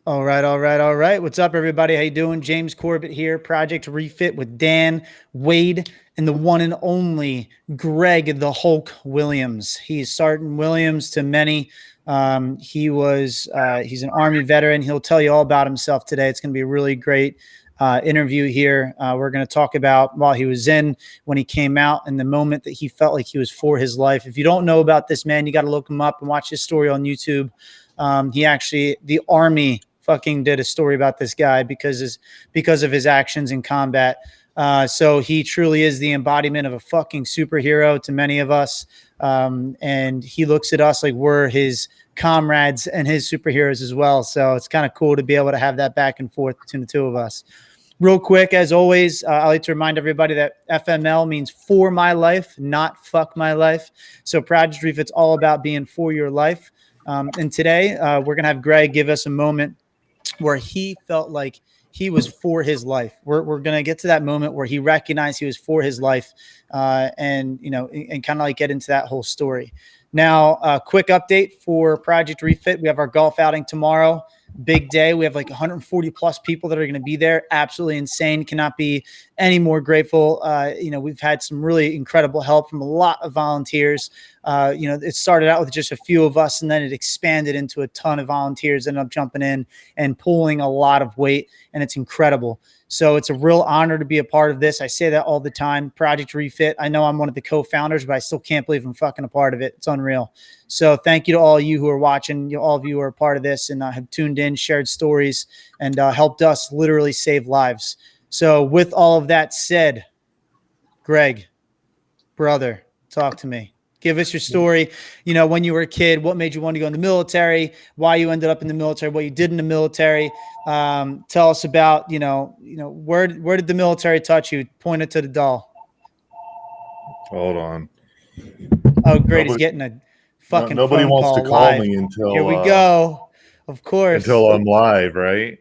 All right, all right, all right. What's up, everybody? How you doing? James Corbett here, Project Refit with Dan, Wade, and the one and only Greg the Hulk Williams. He's Sergeant Williams to many. He's an Army veteran. He'll tell you all about himself today. It's going to be a really great interview here. We're going to talk about while he was in, when he came out, and the moment that he felt like he was for his life. If you don't know about this man, you got to look him up and watch his story on YouTube. The Army fucking did a story about this guy because of his actions in combat. So he truly is the embodiment of a fucking superhero to many of us. And he looks at us like we're his comrades and his superheroes as well. So it's kind of cool to be able to have that back and forth between the two of us. Real quick, as always, I like to remind everybody that FML means for my life, not fuck my life. So Project Refit's all about being for your life. And today we're going to have Greg give us a moment where he felt like he was for his life. We're going to get to that moment where he recognized he was for his life and kind of like get into that whole story. Now, a quick update for Project Refit. We have our golf outing tomorrow. Big day. We have like 140 plus people that are going to be there. Absolutely insane. Cannot be any more grateful. We've had some really incredible help from a lot of volunteers. It started out with just a few of us, and then it expanded into a ton of volunteers that ended up jumping in and pulling a lot of weight, and it's incredible. So it's a real honor to be a part of this. I say that all the time. Project Refit. I know I'm one of the co-founders, but I still can't believe I'm fucking a part of it. It's unreal. So thank you to all you who are watching, all of you who are a part of this and have tuned in, shared stories, and helped us literally save lives. So with all of that said, Greg, brother, talk to me. Give us your story. When you were a kid, what made you want to go in the military, why you ended up in the military, what you did in the military. Tell us about, where did the military touch you? Point it to the doll. Hold on. Oh, great. He's getting a fucking nobody phone wants call to call live. me until Here we go. Of course. Until I'm live, right?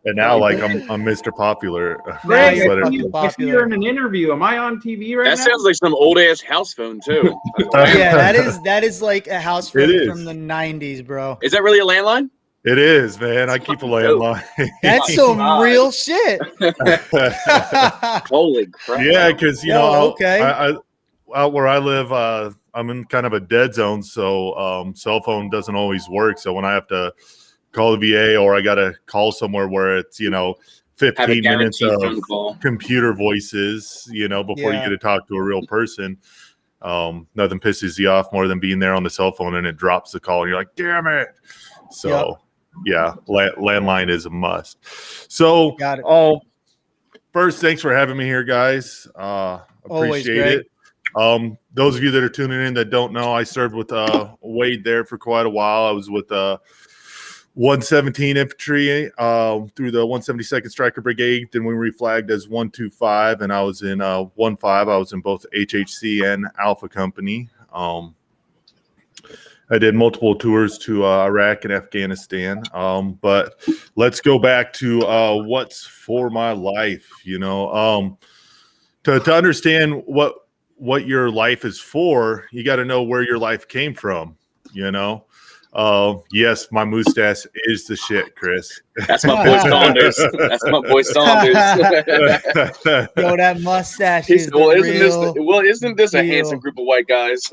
And now like I'm Mr. Popular. Greg, I see you're in an interview. Am I on TV right now? That sounds like some old ass house phone too. Yeah, that is like a house phone from the 90s, bro. Is that really a landline? It is, man. I keep a landline. That's some real shit. Holy crap! Yeah, because okay. Out where I live, I'm in kind of a dead zone, so cell phone doesn't always work. So when I have to call the VA or I got to call somewhere where it's 15 minutes of computer voices, before you get to talk to a real person. Nothing pisses you off more than being there on the cell phone and it drops the call and you're like, damn it. So yeah, landline is a must. So got it. First, thanks for having me here, guys. Appreciate it. Those of you that are tuning in that don't know, I served with Wade there for quite a while. I was with 117 Infantry through the 172nd Stryker Brigade. Then we reflagged as 125, and I was in 15. I was in both HHC and Alpha Company. I did multiple tours to Iraq and Afghanistan. But let's go back to what's for my life. To understand what your life is for, you got to know where your life came from. Yes, my mustache is the shit, Chris. That's my boy Saunders. That's my boy Saunders. Yo, that mustache isn't this a handsome group of white guys?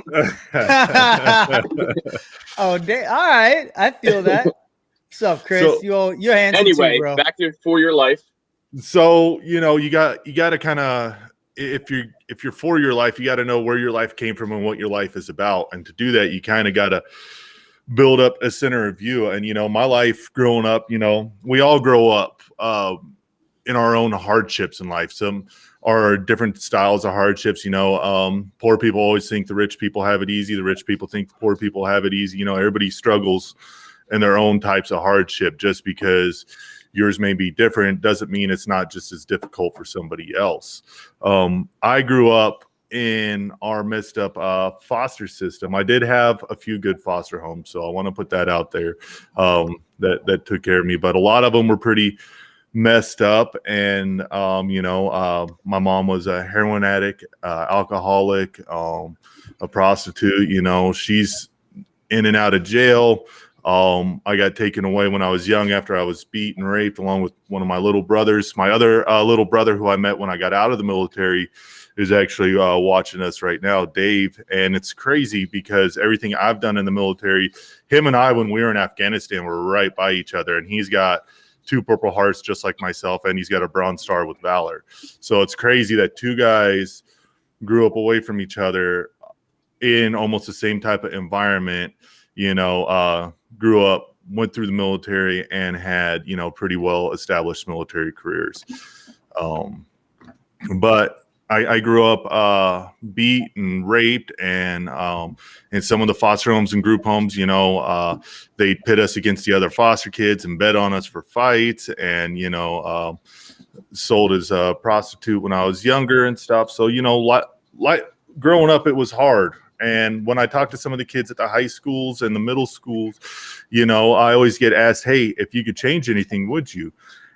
All right, I feel that. What's up, Chris? So, you're handsome anyway, too, bro. Back to for your life. So you got to kind of, if you're for your life, you got to know where your life came from and what your life is about, and to do that, you kind of got to build up a center of view. And my life growing up, we all grow up in our own hardships in life. Some are different styles of hardships. Poor people always think the rich people have it easy. The rich people think the poor people have it easy. Everybody struggles in their own types of hardship. Just because yours may be different doesn't mean it's not just as difficult for somebody else. I grew up in our messed up foster system. I did have a few good foster homes, so I want to put that out there that took care of me, but a lot of them were pretty messed up. And my mom was a heroin addict, alcoholic, a prostitute. She's in and out of jail. I got taken away when I was young after I was beat and raped, along with one of my little brothers. My other little brother, who I met when I got out of the military, is actually watching us right now, Dave. And it's crazy because everything I've done in the military, him and I, when we were in Afghanistan, were right by each other. And he's got 2 Purple Hearts just like myself, and he's got a Bronze Star with Valor. So it's crazy that 2 guys grew up away from each other in almost the same type of environment, grew up, went through the military, and had, pretty well established military careers. But I grew up beat and raped, and in some of the foster homes and group homes, they pit us against the other foster kids and bet on us for fights, and sold as a prostitute when I was younger and stuff. So like growing up, it was hard. And when I talk to some of the kids at the high schools and the middle schools, I always get asked, hey, if you could change anything, would you?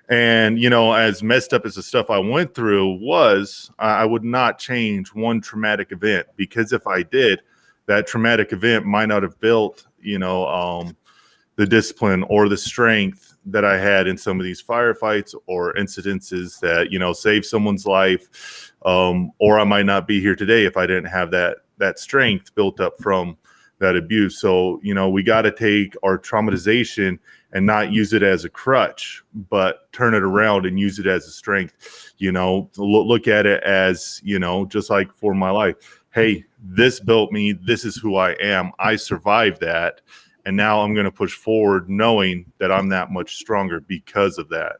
And, as messed up as the stuff I went through was, I would not change one traumatic event, because if I did, that traumatic event might not have built, the discipline or the strength that I had in some of these firefights or incidences that, saved someone's life. Or I might not be here today if I didn't have that strength built up from that abuse. So, we got to take our traumatization and not use it as a crutch, but turn it around and use it as a strength. Look at it as, just like for my life. Hey, this built me. This is who I am. I survived that. And now I'm going to push forward knowing that I'm that much stronger because of that,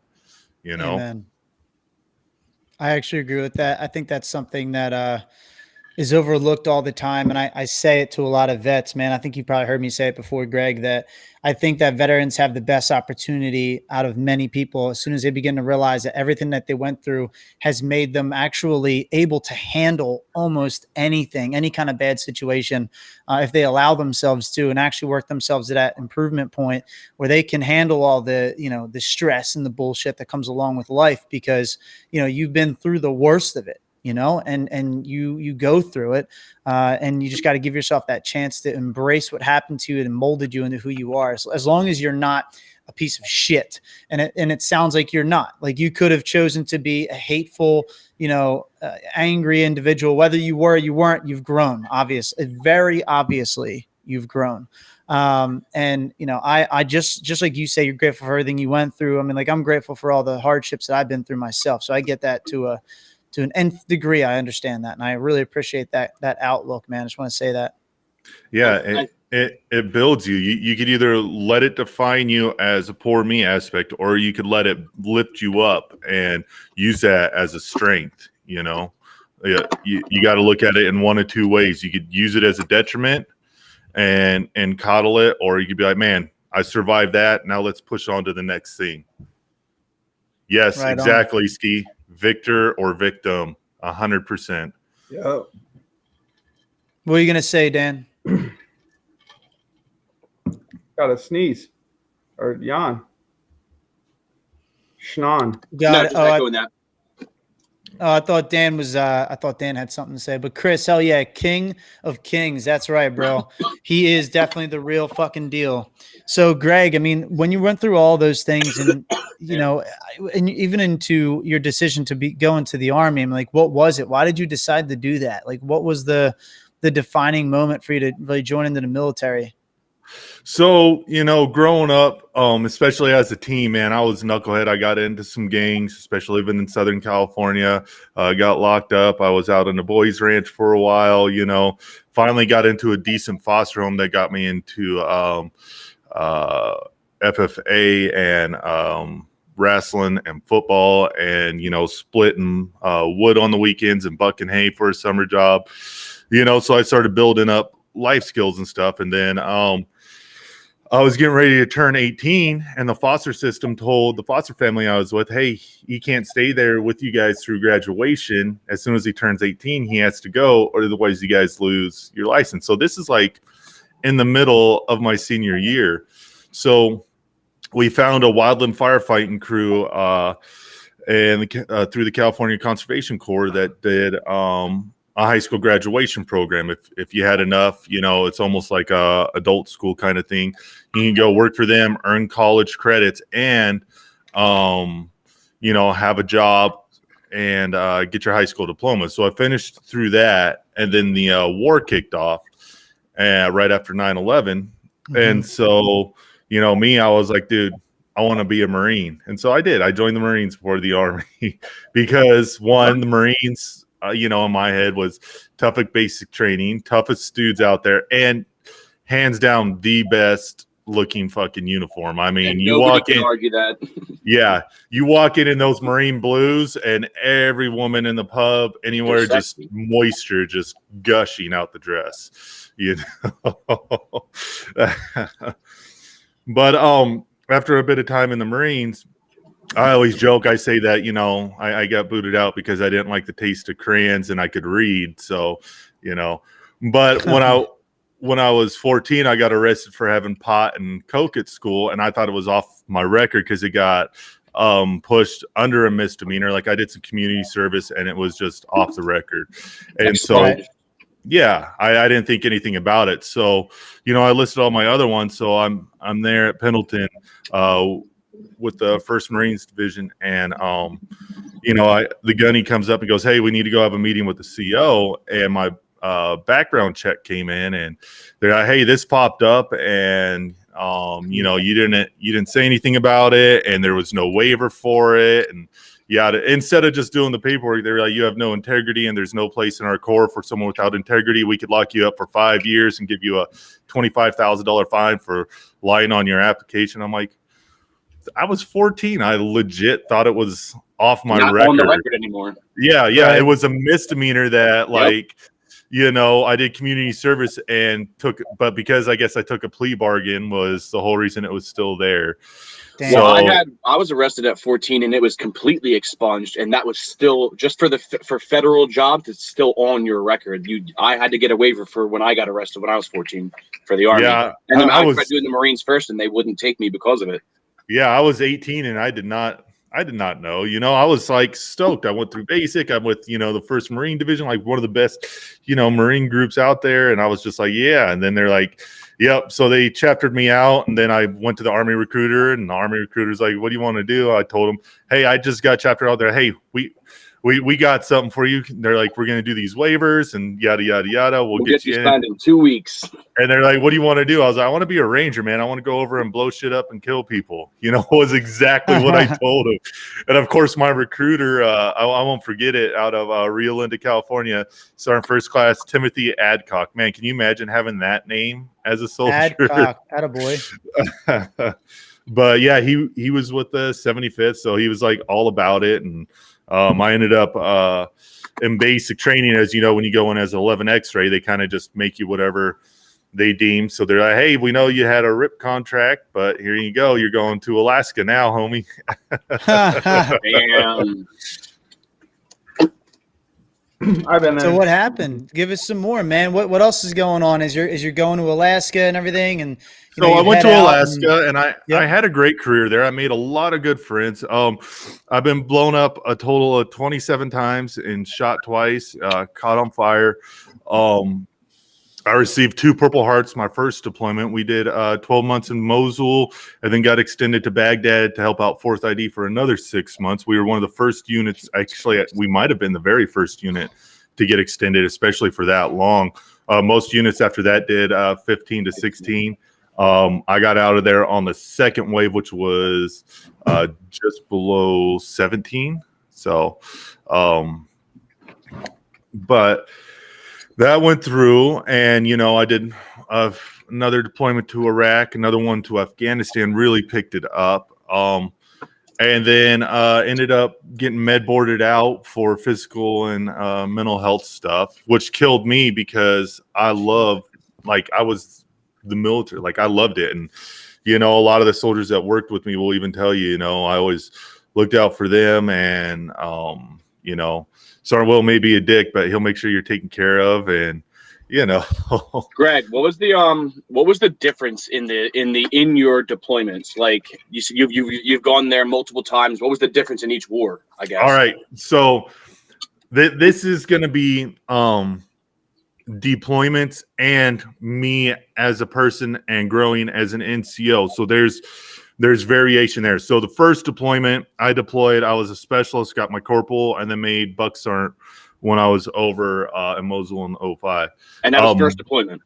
Amen. I actually agree with that. I think that's something that, is overlooked all the time. And I say it to a lot of vets, man. I think you probably heard me say it before, Greg, that I think that veterans have the best opportunity out of many people as soon as they begin to realize that everything that they went through has made them actually able to handle almost anything, any kind of bad situation, if they allow themselves to, and actually work themselves to that improvement point where they can handle all the, the stress and the bullshit that comes along with life, because, you've been through the worst of it. And you go through it, and you just got to give yourself that chance to embrace what happened to you and molded you into who you are. So as long as you're not a piece of shit, and it sounds like you're not. Like, you could have chosen to be a hateful, angry individual. Whether you were or you weren't, you've grown. Very obviously, you've grown. And I just like you say, you're grateful for everything you went through. I mean, like, I'm grateful for all the hardships that I've been through myself. So I get that to an nth degree. I understand that. And I really appreciate that outlook, man. I just want to say that. Yeah. It builds you. You could either let it define you as a poor me aspect, or you could let it lift you up and use that as a strength. You got to look at it in one of 2 ways. You could use it as a detriment and coddle it, or you could be like, man, I survived that. Now let's push on to the next thing. Yes, right, exactly, Ski. Victor or victim, 100%. Yeah. What are you gonna say, Dan? Got to sneeze or yawn. Schnon. Got it. That. I thought Dan was. I thought Dan had something to say. But Chris, hell yeah, King of Kings. That's right, bro. He is definitely the real fucking deal. So, Greg, I mean, when you went through all those things, and and even into your decision to go into the Army, I mean, like, what was it? Why did you decide to do that? Like, what was the defining moment for you to really join into the military? So, growing up, especially as a teen, man, I was a knucklehead. I got into some gangs, especially living in Southern California. Got locked up. I was out on the boys' ranch for a while, finally got into a decent foster home that got me into FFA and wrestling and football, and, splitting wood on the weekends and bucking hay for a summer job, so I started building up life skills and stuff. And then I was getting ready to turn 18, and the foster system told the foster family I was with, hey, he can't stay there with you guys through graduation. As soon as he turns 18, he has to go, or otherwise you guys lose your license. So this is like in the middle of my senior year. So we found a wildland firefighting crew and through the California Conservation Corps that did a high school graduation program. If you had enough, it's almost like a adult school kind of thing. You can go work for them, earn college credits, and have a job and get your high school diploma. So I finished through that, and then the war kicked off right after 9/11. And so, me, I was like, dude, I want to be a Marine. And so I did. I joined the Marines before the Army because, one, the Marines, in my head was toughest basic training, toughest dudes out there, and hands down the best looking fucking uniform. I mean, you walk in, argue that. Yeah, you walk in those Marine blues, and every woman in the pub anywhere, just moisture just gushing out the dress, But after a bit of time in the Marines, I always joke. I say that I got booted out because I didn't like the taste of crayons and I could read. So, but when I was 14, I got arrested for having pot and coke at school, and I thought it was off my record because it got pushed under a misdemeanor. Like, I did some community service, and it was just off the record. And so, yeah, I didn't think anything about it. So, I listed all my other ones. So I'm there at Pendleton with the 1st Marines Division, and the gunny comes up and goes, "Hey, we need to go have a meeting with the CO." And my background check came in, and they're like, "Hey, this popped up, and you didn't say anything about it, and there was no waiver for it." And instead of just doing the paperwork, they were like, "You have no integrity, and there's no place in our Corps for someone without integrity. We could lock you up for 5 years and give you a $25,000 fine for lying on your application." I'm like, I was 14. I legit thought it was off my Not record. on the record anymore. Yeah. Right. It was a misdemeanor that I did community service but because I guess I took a plea bargain was the whole reason it was still there. Damn. Well, I was arrested at 14, and it was completely expunged, and that was still just for federal jobs. It's still on your record. I had to get a waiver for when I got arrested when I was 14 for the Army. Yeah, and then I tried doing the Marines first, and they wouldn't take me because of it. Yeah, I was 18, and I did not know. I was like stoked. I went through basic. I'm with the 1st Marine Division, like one of the best Marine groups out there, and I was just like, yeah. And then they're like, yep. So they chaptered me out, and then I went to the Army recruiter, and the Army recruiter's like, "What do you want to do?" I told him, "Hey, I just got chaptered out there. Hey, we got something for you." They're like, "We're going to do these waivers and yada, yada, yada. We'll get you signed in 2 weeks." And they're like, "What do you want to do?" I was like, "I want to be a ranger, man. I want to go over and blow shit up and kill people." Was exactly what I told him. And of course, my recruiter, I won't forget it, out of Rio Linda, California, Sergeant First Class Timothy Adcock. Man, can you imagine having that name as a soldier? Adcock, attaboy. But yeah, he was with the 75th, so he was like all about it. And I ended up in basic training, as when you go in as an 11 X-ray, they kind of just make you whatever they deem. So they're like, "Hey, we know you had a RIP contract, but here you go. You're going to Alaska now, homie." Damn. I've been there. So what happened? Give us some more, man. What else is going on as you're going to Alaska and everything? And so I went to Alaska, and I had a great career there. I made a lot of good friends. I've been blown up a total of 27 times and shot twice, caught on fire. I received 2 Purple Hearts my first deployment. We did 12 months in Mosul, and then got extended to Baghdad to help out 4th ID for another 6 months. We were one of the first units. Actually, we might have been the very first unit to get extended, especially for that long. Most units after that did 15 to 16. I got out of there on the 2nd wave, which was just below 17. So, but that went through, and I did another deployment to Iraq, another one to Afghanistan. Really picked it up, and then ended up getting med boarded out for physical and mental health stuff, which killed me because I was the military, I loved it, and a lot of the soldiers that worked with me will even tell you, I always looked out for them, and Sergeant Will may be a dick, but he'll make sure you're taken care of. And Greg, what was the difference in your deployments? Like you've gone there multiple times. What was the difference in each war, I guess? All right. So This is going to be deployments and me as a person and growing as an NCO. So there's variation there. So the first deployment I deployed, I was a specialist, got my corporal, and then made Buck Sergeant when I was over in Mosul in 05. And that was first deployment.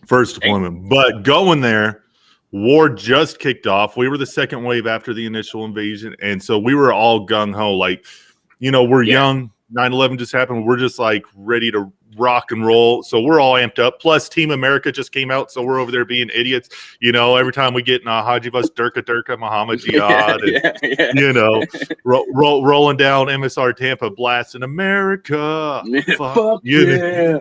First deployment. But going there, war just kicked off. We were the second wave after the initial invasion. And so we were all gung-ho. Like, we're young. 9/11 just happened. We're just like ready to rock and roll. So we're all amped up. Plus Team America just came out. So we're over there being idiots. Every time we get in a Haji bus, Durka, Muhammad Jihad, rolling down MSR Tampa, blasting America. Fuck yeah.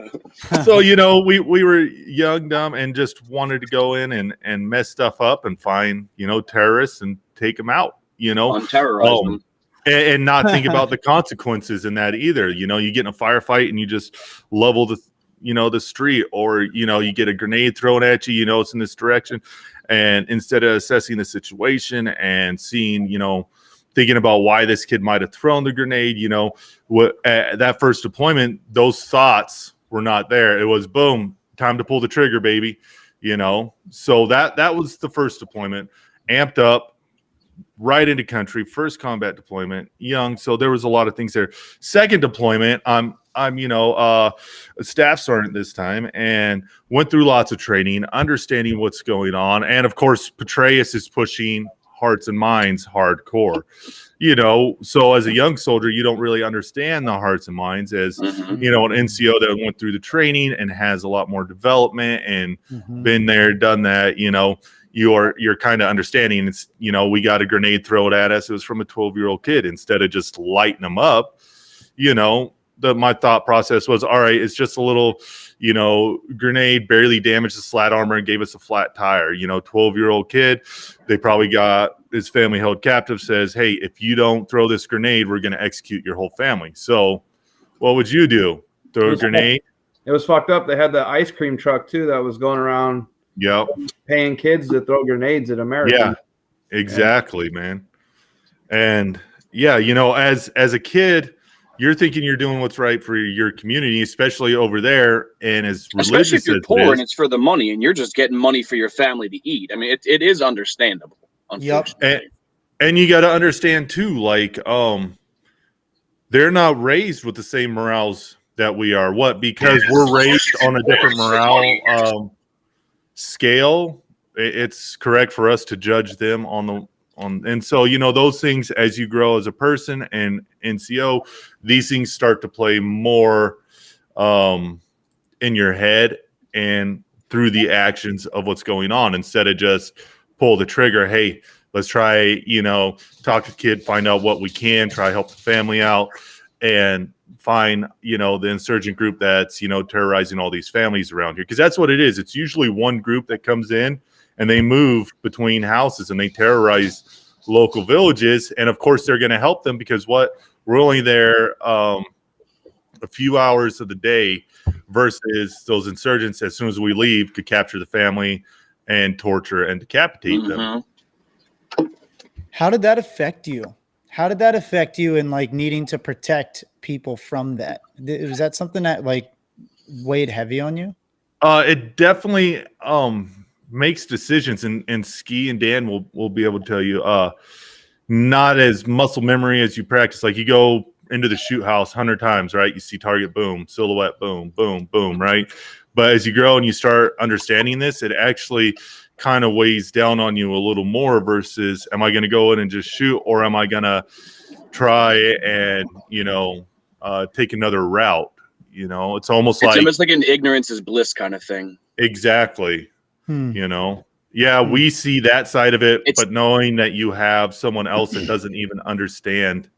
So, we were young, dumb, and just wanted to go in and mess stuff up and find, terrorists and take them out, terrorize them. And not think about the consequences in that either. You get in a firefight and you just level the street, or, you get a grenade thrown at you, it's in this direction. And instead of assessing the situation and seeing, thinking about why this kid might have thrown the grenade, that first deployment, those thoughts were not there. It was boom, time to pull the trigger, baby. So that was the first deployment, amped up. Right into country, first combat deployment, young. So there was a lot of things there. Second deployment, I'm a staff sergeant this time, and went through lots of training, understanding what's going on. And of course, Petraeus is pushing hearts and minds hardcore. So as a young soldier, you don't really understand the hearts and minds as, an NCO that went through the training and has a lot more development and been there, done that, you're kind of understanding. It's, we got a grenade thrown at us. It was from a 12-year-old kid. Instead of just lighting them up, my thought process was, all right, it's just a little, grenade, barely damaged the slat armor and gave us a flat tire. 12-year-old kid, they probably got his family held captive, says, hey, if you don't throw this grenade, we're going to execute your whole family. So what would you do? Throw a grenade? It was fucked up. They had the ice cream truck too that was going around. Yep. Paying kids to throw grenades at Americans. Yeah, exactly, man. And as a kid, you're thinking you're doing what's right for your community, especially over there. And as religious, especially if you're poor and it's for the money, and you're just getting money for your family to eat. I mean, it is understandable. Yep. And you got to understand too, like, they're not raised with the same morals that we are. Because we're raised on a different morale scale. It's correct for us to judge them and so those things, as you grow as a person and NCO, these things start to play more in your head and through the actions of what's going on, instead of just pull the trigger. Hey, let's try, talk to the kid, find out what we can, try help the family out, and find, the insurgent group that's, terrorizing all these families around here. Because that's what it is. It's usually one group that comes in and they move between houses and they terrorize local villages. And of course, they're going to help them because we're only there a few hours of the day, versus those insurgents, as soon as we leave, could capture the family and torture and decapitate them. How did that affect you? How did that affect you in like needing to protect people from that? Was that something that like weighed heavy on you? It definitely makes decisions, and Ski and Dan will be able to tell you, not as muscle memory as you practice. Like, you go into the shoot house 100 times, right? You see target, boom, silhouette, boom, boom, boom, right? But as you grow and you start understanding this, it actually kind of weighs down on you a little more, versus, am I going to go in and just shoot, or am I going to try and, take another route? It's almost like an ignorance is bliss kind of thing. Exactly. Yeah, we see that side of it, but knowing that you have someone else that doesn't even understand,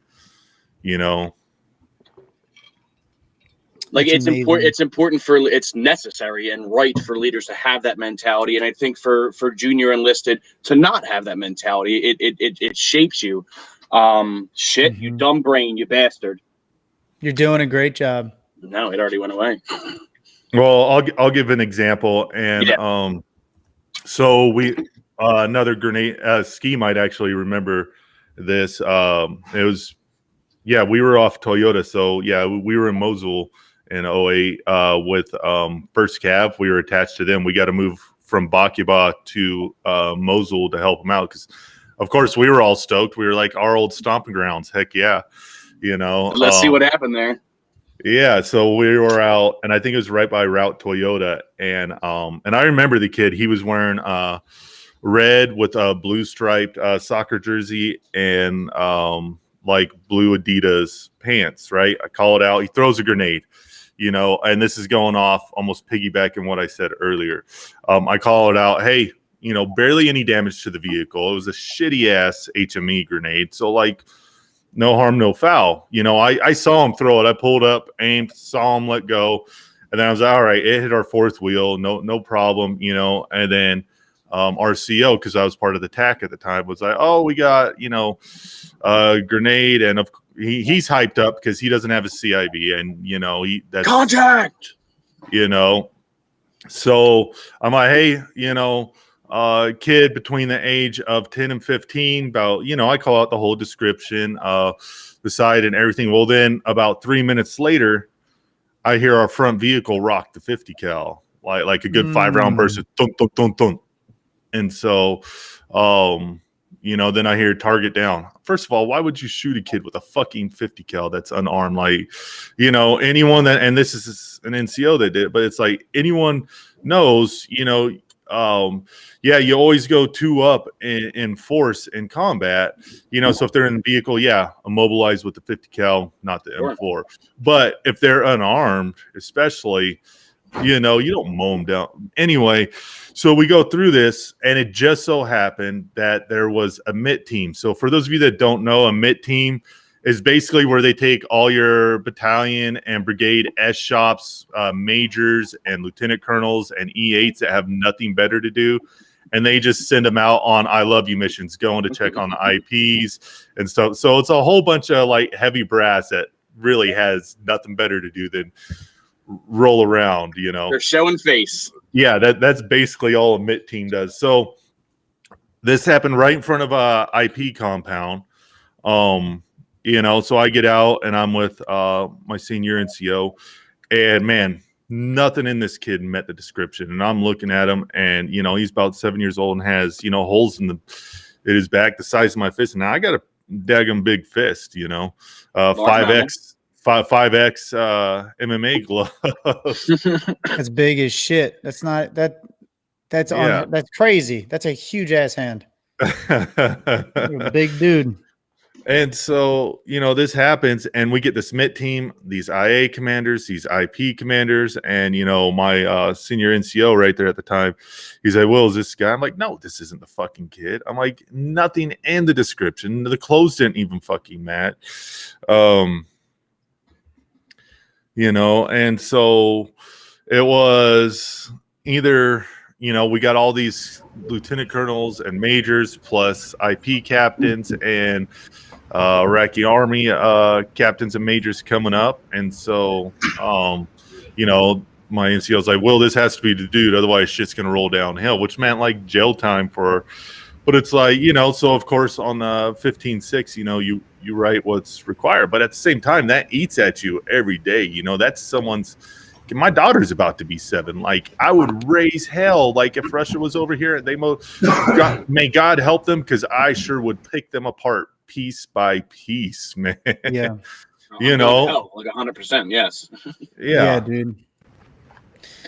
like, it's important. It's important it's necessary and right for leaders to have that mentality. And I think for junior enlisted to not have that mentality, it shapes you. You dumb brain, you bastard. You're doing a great job. No, it already went away. Well, I'll give an example. And so we another grenade, Ski might actually remember this. It was Yeah, we were off Toyota. So yeah, we were in Mosul in '08 with First Cav. We were attached to them. We got to move from Bakiba to Mosul to help them out because, of course, we were all stoked. We were like our old stomping grounds. Heck yeah, you know. Let's see what happened there. Yeah, so we were out, and I think it was right by Route Toyota, and I remember the kid. He was wearing red with a blue striped soccer jersey and like blue Adidas pants. Right, I call it out. He throws a grenade, you know, and this is going off almost piggybacking what I said earlier. I call it out. Hey, you know, barely any damage to the vehicle. It was a shitty ass HME grenade. So like. No harm, no foul. You know, I saw him throw it. I pulled up, aimed, saw him let go. And then I was like, all right, it hit our fourth wheel. No problem, you know. And then our CO, because I was part of the TAC at the time, was like, oh, we got, you know, a grenade. And he's hyped up because he doesn't have a CIB. And, you know, that's contact, you know. So I'm like, hey, you know, kid between the age of 10 and 15, about, you know, I call out the whole description, the side and everything. Well, then about 3 minutes later, I hear our front vehicle rock the 50 cal, like a good 5-round burst, thunk, thunk, thunk, thunk. And so, you know, then I hear target down. First of all, why would you shoot a kid with a fucking 50 cal that's unarmed? Like, you know, anyone that, and this is an NCO that did, but it's like anyone knows, you know, yeah, you always go 2 up in force in combat, you know. So if they're in the vehicle, yeah, immobilized with the 50 cal, not the M4. But if they're unarmed, especially, you know, you don't mow them down. Anyway, so we go through this, and it just so happened that there was a MIT team. So for those of you that don't know, a MIT team is basically where they take all your battalion and brigade S shops, majors and lieutenant colonels and E8s that have nothing better to do. And they just send them out on I love you missions, going to check on the IPs and stuff. So it's a whole bunch of like heavy brass that really has nothing better to do than roll around, you know. They're showing face. Yeah, that's basically all a MIT team does. So this happened right in front of a IP compound. You know, so I get out and I'm with my senior NCO, and man, nothing in this kid met the description. And I'm looking at him, and you know, he's about 7 years old and has, you know, holes in his back the size of my fist. And now I got a daggum big fist, you know, 5X MMA glove. That's big as shit. That's not that. That's Yeah. on. That's crazy. That's a huge ass hand. You're a big dude. And so, you know, this happens, and we get this MIT team, these IA commanders, these IP commanders, and, you know, my senior NCO right there at the time, he's like, Will, is this guy? I'm like, no, this isn't the fucking kid. I'm like, nothing in the description. The clothes didn't even fucking match. You know, and so it was either, you know, we got all these lieutenant colonels and majors plus IP captains and Iraqi army captains and majors coming up. And so, you know, my NCO's like, well, this has to be the dude, otherwise shit's going to roll downhill, which meant like jail time for, but it's like, you know, so of course on 15-6, you know, you write what's required, but at the same time, that eats at you every day. You know, that's someone's, my daughter's about to be 7. Like, I would raise hell. Like, if Russia was over here, may God help them, because I sure would pick them apart piece by piece, man. Yeah. You know, like 100%. Yes. Yeah, dude.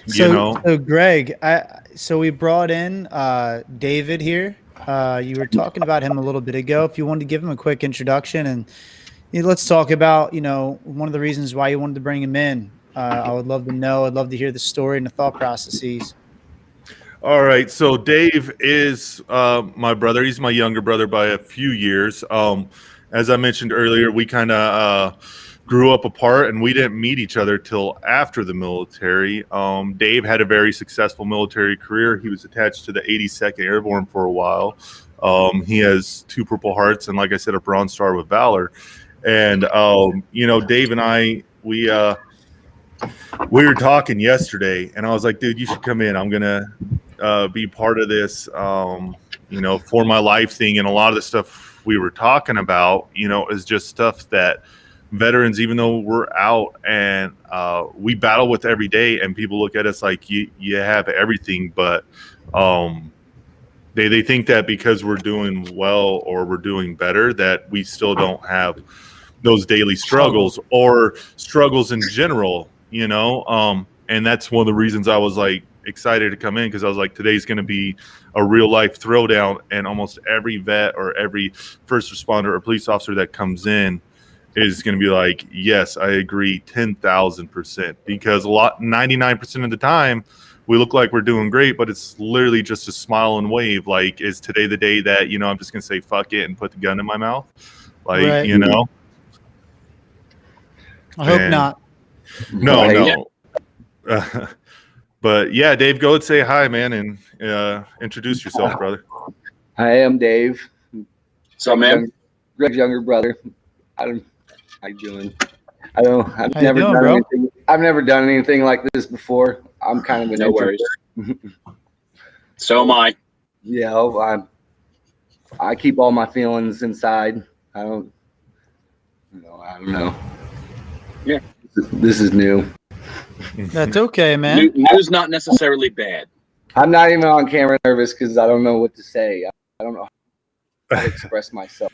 You know, so Greg, so we brought in David here. You were talking about him a little bit ago. If you wanted to give him a quick introduction, and let's talk about, you know, one of the reasons why you wanted to bring him in. I would love to know. I'd love to hear the story and the thought processes. All right. So Dave is my brother. He's my younger brother by a few years. As I mentioned earlier, we kind of grew up apart, and we didn't meet each other till after the military. Dave had a very successful military career. He was attached to the 82nd Airborne for a while. He has 2 Purple Hearts and, like I said, a Bronze Star with Valor. And, you know, Dave and I, we were talking yesterday, and I was like, dude, you should come in. I'm going to be part of this, you know, for my life thing. And a lot of the stuff we were talking about, you know, is just stuff that veterans, even though we're out and we battle with every day, and people look at us like you have everything, but they think that because we're doing well or we're doing better that we still don't have those daily struggles or struggles in general, you know. And that's one of the reasons I was like excited to come in, because I was like, today's going to be a real life throwdown, and almost every vet or every first responder or police officer that comes in is going to be like, yes, I agree 10,000%, because 99% of the time we look like we're doing great, but it's literally just a smile and wave. Like, is today the day that, you know, I'm just going to say fuck it and put the gun in my mouth? Like, Right. you know, I hope not. No. But yeah, Dave, go and say hi, man, and introduce yourself, brother. Hi, I'm Dave. So, man, Greg's younger brother. How you doing? I've How never you doing, done bro? anything. I've never done anything like this before. I'm kind of an no introvert. worries. So am I. Yeah, I keep all my feelings inside. I don't know. Yeah. This is new. That's okay, man. News not necessarily bad. I'm not even on camera nervous because I don't know what to say. I don't know how to express myself.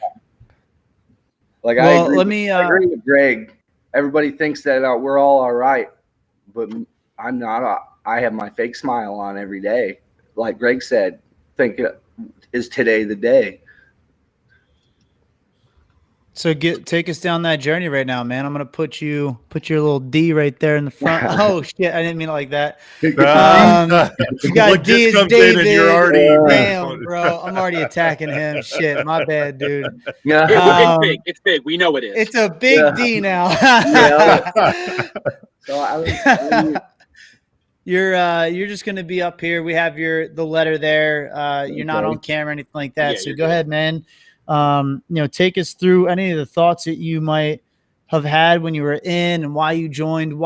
Like, Well, I agree with Greg. Everybody thinks that we're all right, but I'm not. I have my fake smile on every day. Like Greg said, is today the day? So take us down that journey right now, man. I'm gonna put your little D right there in the front. Oh shit, I didn't mean it like that. You got D as David. And you're already damn, bro. I'm already attacking him. Shit, my bad, dude. Yeah, It's big. We know it is. It's a big D now. So You're just gonna be up here. We have the letter there. You're not on camera or anything like that. Yeah, so you're go good. ahead, man. Take us through any of the thoughts that you might have had when you were in, and why you joined,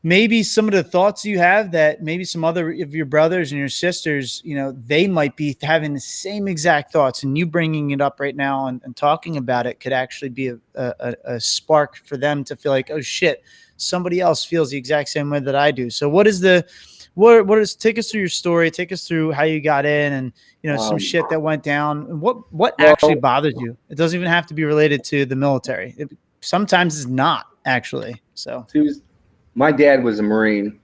maybe some of the thoughts you have that maybe some other of your brothers and your sisters, they might be having the same exact thoughts, and you bringing it up right now and talking about it could actually be a spark for them to feel like, oh shit, somebody else feels the exact same way that I do. So take us through your story, take us through how you got in, and some shit that went down. What actually bothers you? It doesn't even have to be related to the military. Sometimes it's not actually. So my dad was a Marine,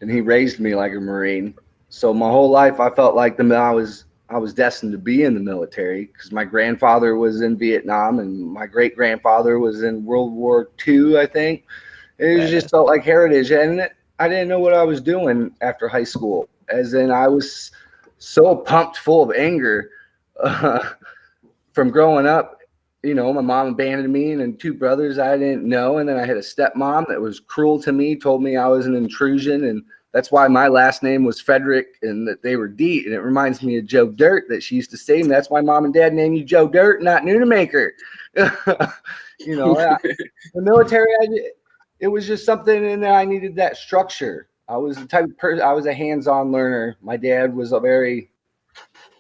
and he raised me like a Marine. So my whole life I felt like I was destined to be in the military, because my grandfather was in Vietnam and my great grandfather was in World War II, I think. It just felt like heritage, and I didn't know what I was doing after high school. As in, I was so pumped, full of anger from growing up. My mom abandoned me and two brothers I didn't know, and then I had a stepmom that was cruel to me, told me I was an intrusion, and that's why my last name was Frederick and that they were Deet. And it reminds me of Joe Dirt that she used to say, and that's why mom and dad named you Joe Dirt, not Noonamaker. The military, it was just something in there. I needed that structure. I was the type of person, I was a hands-on learner. My dad was a very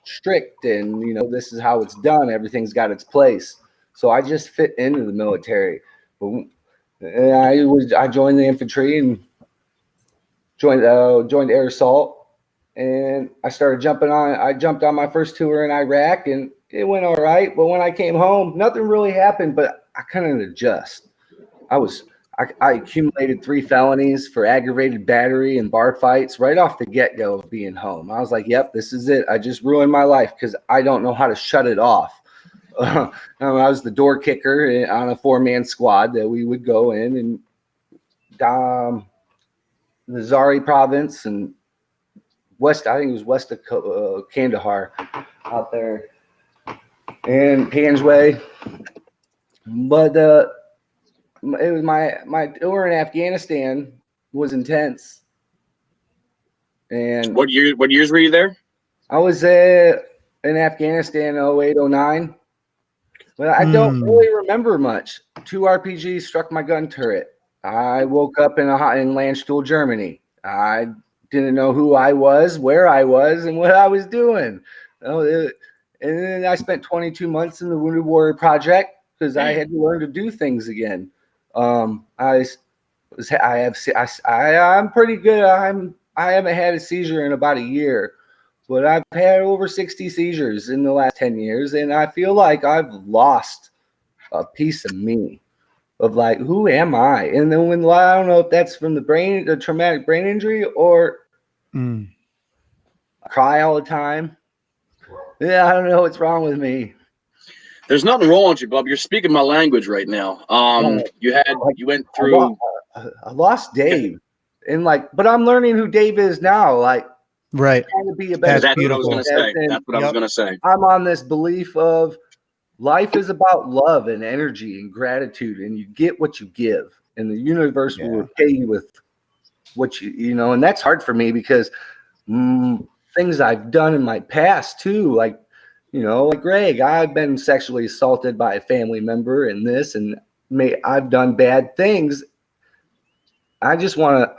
strict, and this is how it's done. Everything's got its place. So I just fit into the military. I joined the infantry and joined air assault, and I started jumping on. I jumped on my first tour in Iraq, and it went all right. But when I came home, nothing really happened. But I couldn't adjust. I accumulated 3 felonies for aggravated battery and bar fights right off the get-go of being home. I was like, yep, this is it. I just ruined my life because I don't know how to shut it off. I was the door kicker on a 4-man squad that we would go in, and the Zari province and I think it was west of Kandahar out there, and Panjway. But it was my tour in Afghanistan was intense. And what years were you there? I was in Afghanistan 08, 09. But I don't really remember much. 2 RPGs struck my gun turret. I woke up in Landstuhl, Germany. I didn't know who I was, where I was, and what I was doing. And And then I spent 22 months in the Wounded Warrior Project because I had to learn to do things again. I'm pretty good. I haven't had a seizure in about a year, but I've had over 60 seizures in the last 10 years, and I feel like I've lost a piece of me, of like, who am I? And then I don't know if that's from the traumatic brain injury, or I cry all the time. Yeah, I don't know what's wrong with me. There's nothing wrong with you, Bub. You're speaking my language right now. You went through. I lost Dave, and but I'm learning who Dave is now. Like, Right. trying to be a better. That's what I was going to say. That's what I was going to say. I'm on this belief of life is about love and energy and gratitude, and you get what you give, and the universe will repay you with what you know. And that's hard for me because things I've done in my past too, like Greg, I've been sexually assaulted by a family member, and I've done bad things. I want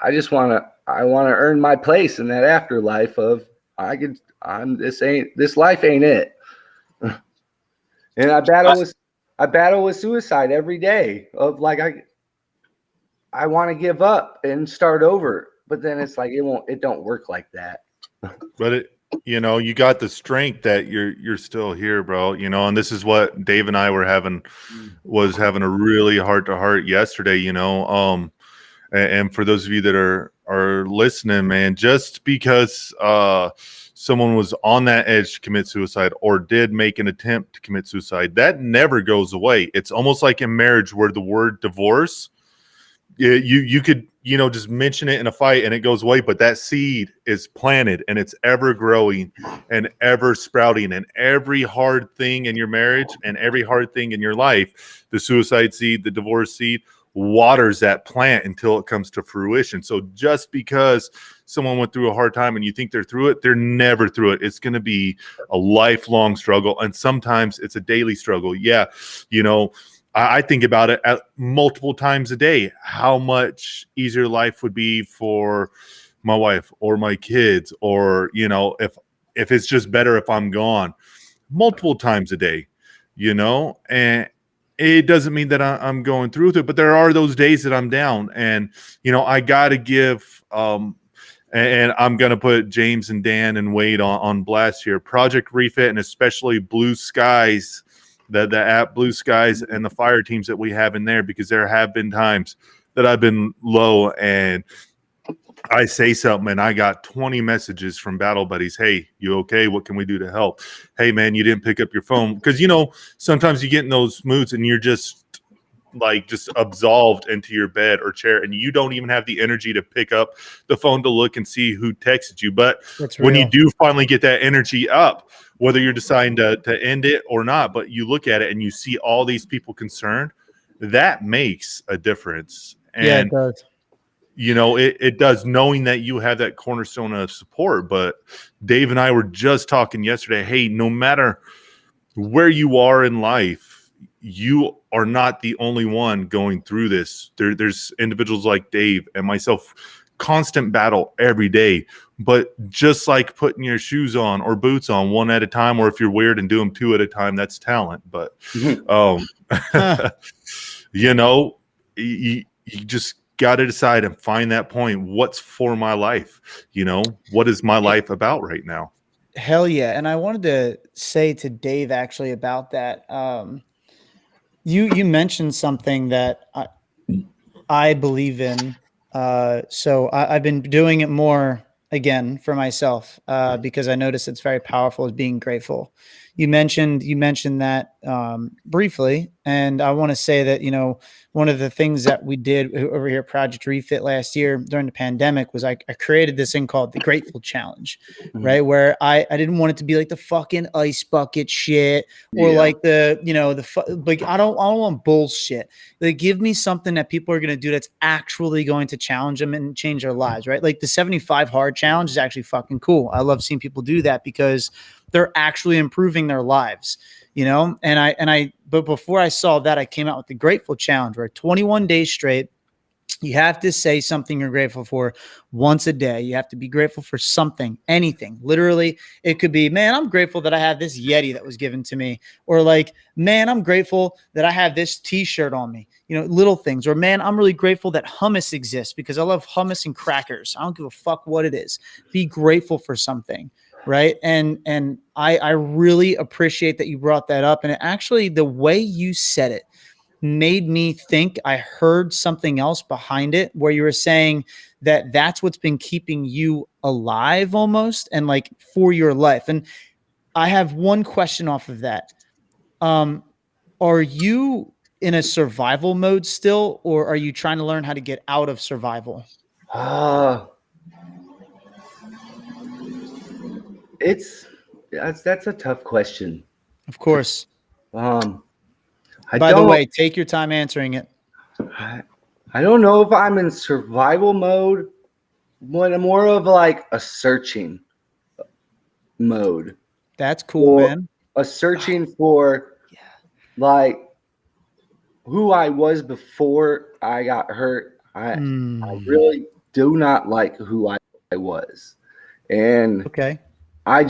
to earn my place in that afterlife of this life ain't it. And I battle with suicide every day of like, I want to give up and start over, but then it's like, it don't work like that. But you got the strength that you're still here, bro. And this is what Dave and I was having a really heart to heart yesterday, and for those of you that are listening, man, just because someone was on that edge to commit suicide or did make an attempt to commit suicide, that never goes away. It's almost like in marriage where the word divorce, you could just mention it in a fight and it goes away, but that seed is planted and it's ever growing and ever sprouting, and every hard thing in your marriage and every hard thing in your life, the suicide seed, the divorce seed, waters that plant until it comes to fruition. So just because someone went through a hard time and you think they're through it, they're never through it. It's going to be a lifelong struggle, and sometimes it's a daily struggle. Yeah, I think about it at multiple times a day, how much easier life would be for my wife or my kids, or if it's just better if I'm gone, multiple times a day, and it doesn't mean that I'm going through it, but there are those days that I'm down, and I got to give and I'm going to put James and Dan and Wade on blast here. Project Refit, and especially Blue Skies, the app Blue Skies, and the fire teams that we have in there, because there have been times that I've been low and I say something and I got 20 messages from battle buddies. Hey, you okay? What can we do to help? Hey, man, you didn't pick up your phone. Because, sometimes you get in those moods and you're just absolved into your bed or chair, and you don't even have the energy to pick up the phone to look and see who texted you. But when you do finally get that energy up, whether you're deciding to end it or not, but you look at it and you see all these people concerned, that makes a difference. And yeah, it does. It does, knowing that you have that cornerstone of support. But Dave and I were just talking yesterday. Hey, no matter where you are in life, you are not the only one going through this. There's individuals like Dave and myself, constant battle every day. But just like putting your shoes on or boots on one at a time, or if you're weird and do them two at a time, that's talent. But, you just got to decide and find that point. What's for my life? What is my life about right now? Hell yeah. And I wanted to say to Dave actually about that. You mentioned something that I believe in. So I've been doing it more again for myself because I notice it's very powerful, as being grateful. You mentioned that briefly, and I want to say that one of the things that we did over here at Project Refit last year during the pandemic was I created this thing called the Grateful Challenge, right? Where I didn't want it to be like the fucking ice bucket shit or like I don't want bullshit. Like, give me something that people are going to do that's actually going to challenge them and change their lives, right? Like the 75 hard challenge is actually fucking cool. I love seeing people do that because they're actually improving their lives, but before I saw that, I came out with the Grateful Challenge, where 21 days straight, You have to say something you're grateful for once a day. You have to be grateful for something, anything. Literally, it could be, man, I'm grateful that I have this Yeti that was given to me. Or like, man, I'm grateful that I have this t-shirt on me. You know, little things. Or man, I'm really grateful that hummus exists because I love hummus and crackers. I don't give a fuck what it is. Be grateful for something. Right. And I really appreciate that you brought that up. And it actually, the way you said it made me think I heard something else behind it, where you were saying that that's what's been keeping you alive almost, and like for your life. And I have one question off of that. Are you in a survival mode still, or are you trying to learn how to get out of survival? That's a tough question. Of course. By the way, take your time answering it. I don't know if I'm in survival mode, but more of like a searching mode. That's cool, man. A searching for like who I was before I got hurt. I really do not like who I was. And okay. I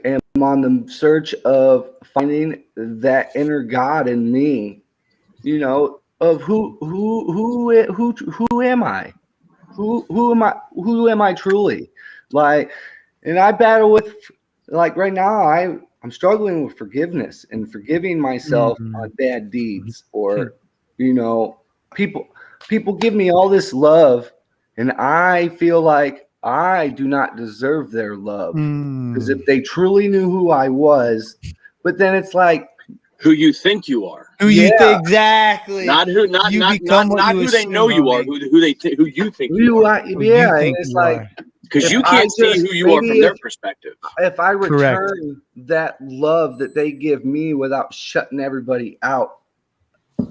am on the search of finding that inner God in me, you know, of who am I? Who am I truly? Like, and I battle with, like, right now I'm struggling with forgiveness and forgiving myself on bad deeds, or, you know, people give me all this love and I feel like I do not deserve their love, because if they truly knew who I was, but then it's like who you think you are, who you think exactly, not who, not you not become not, not who they know you are, who you think you are. It's like, because you can't see who you are from their perspective. If I return that love that they give me without shutting everybody out,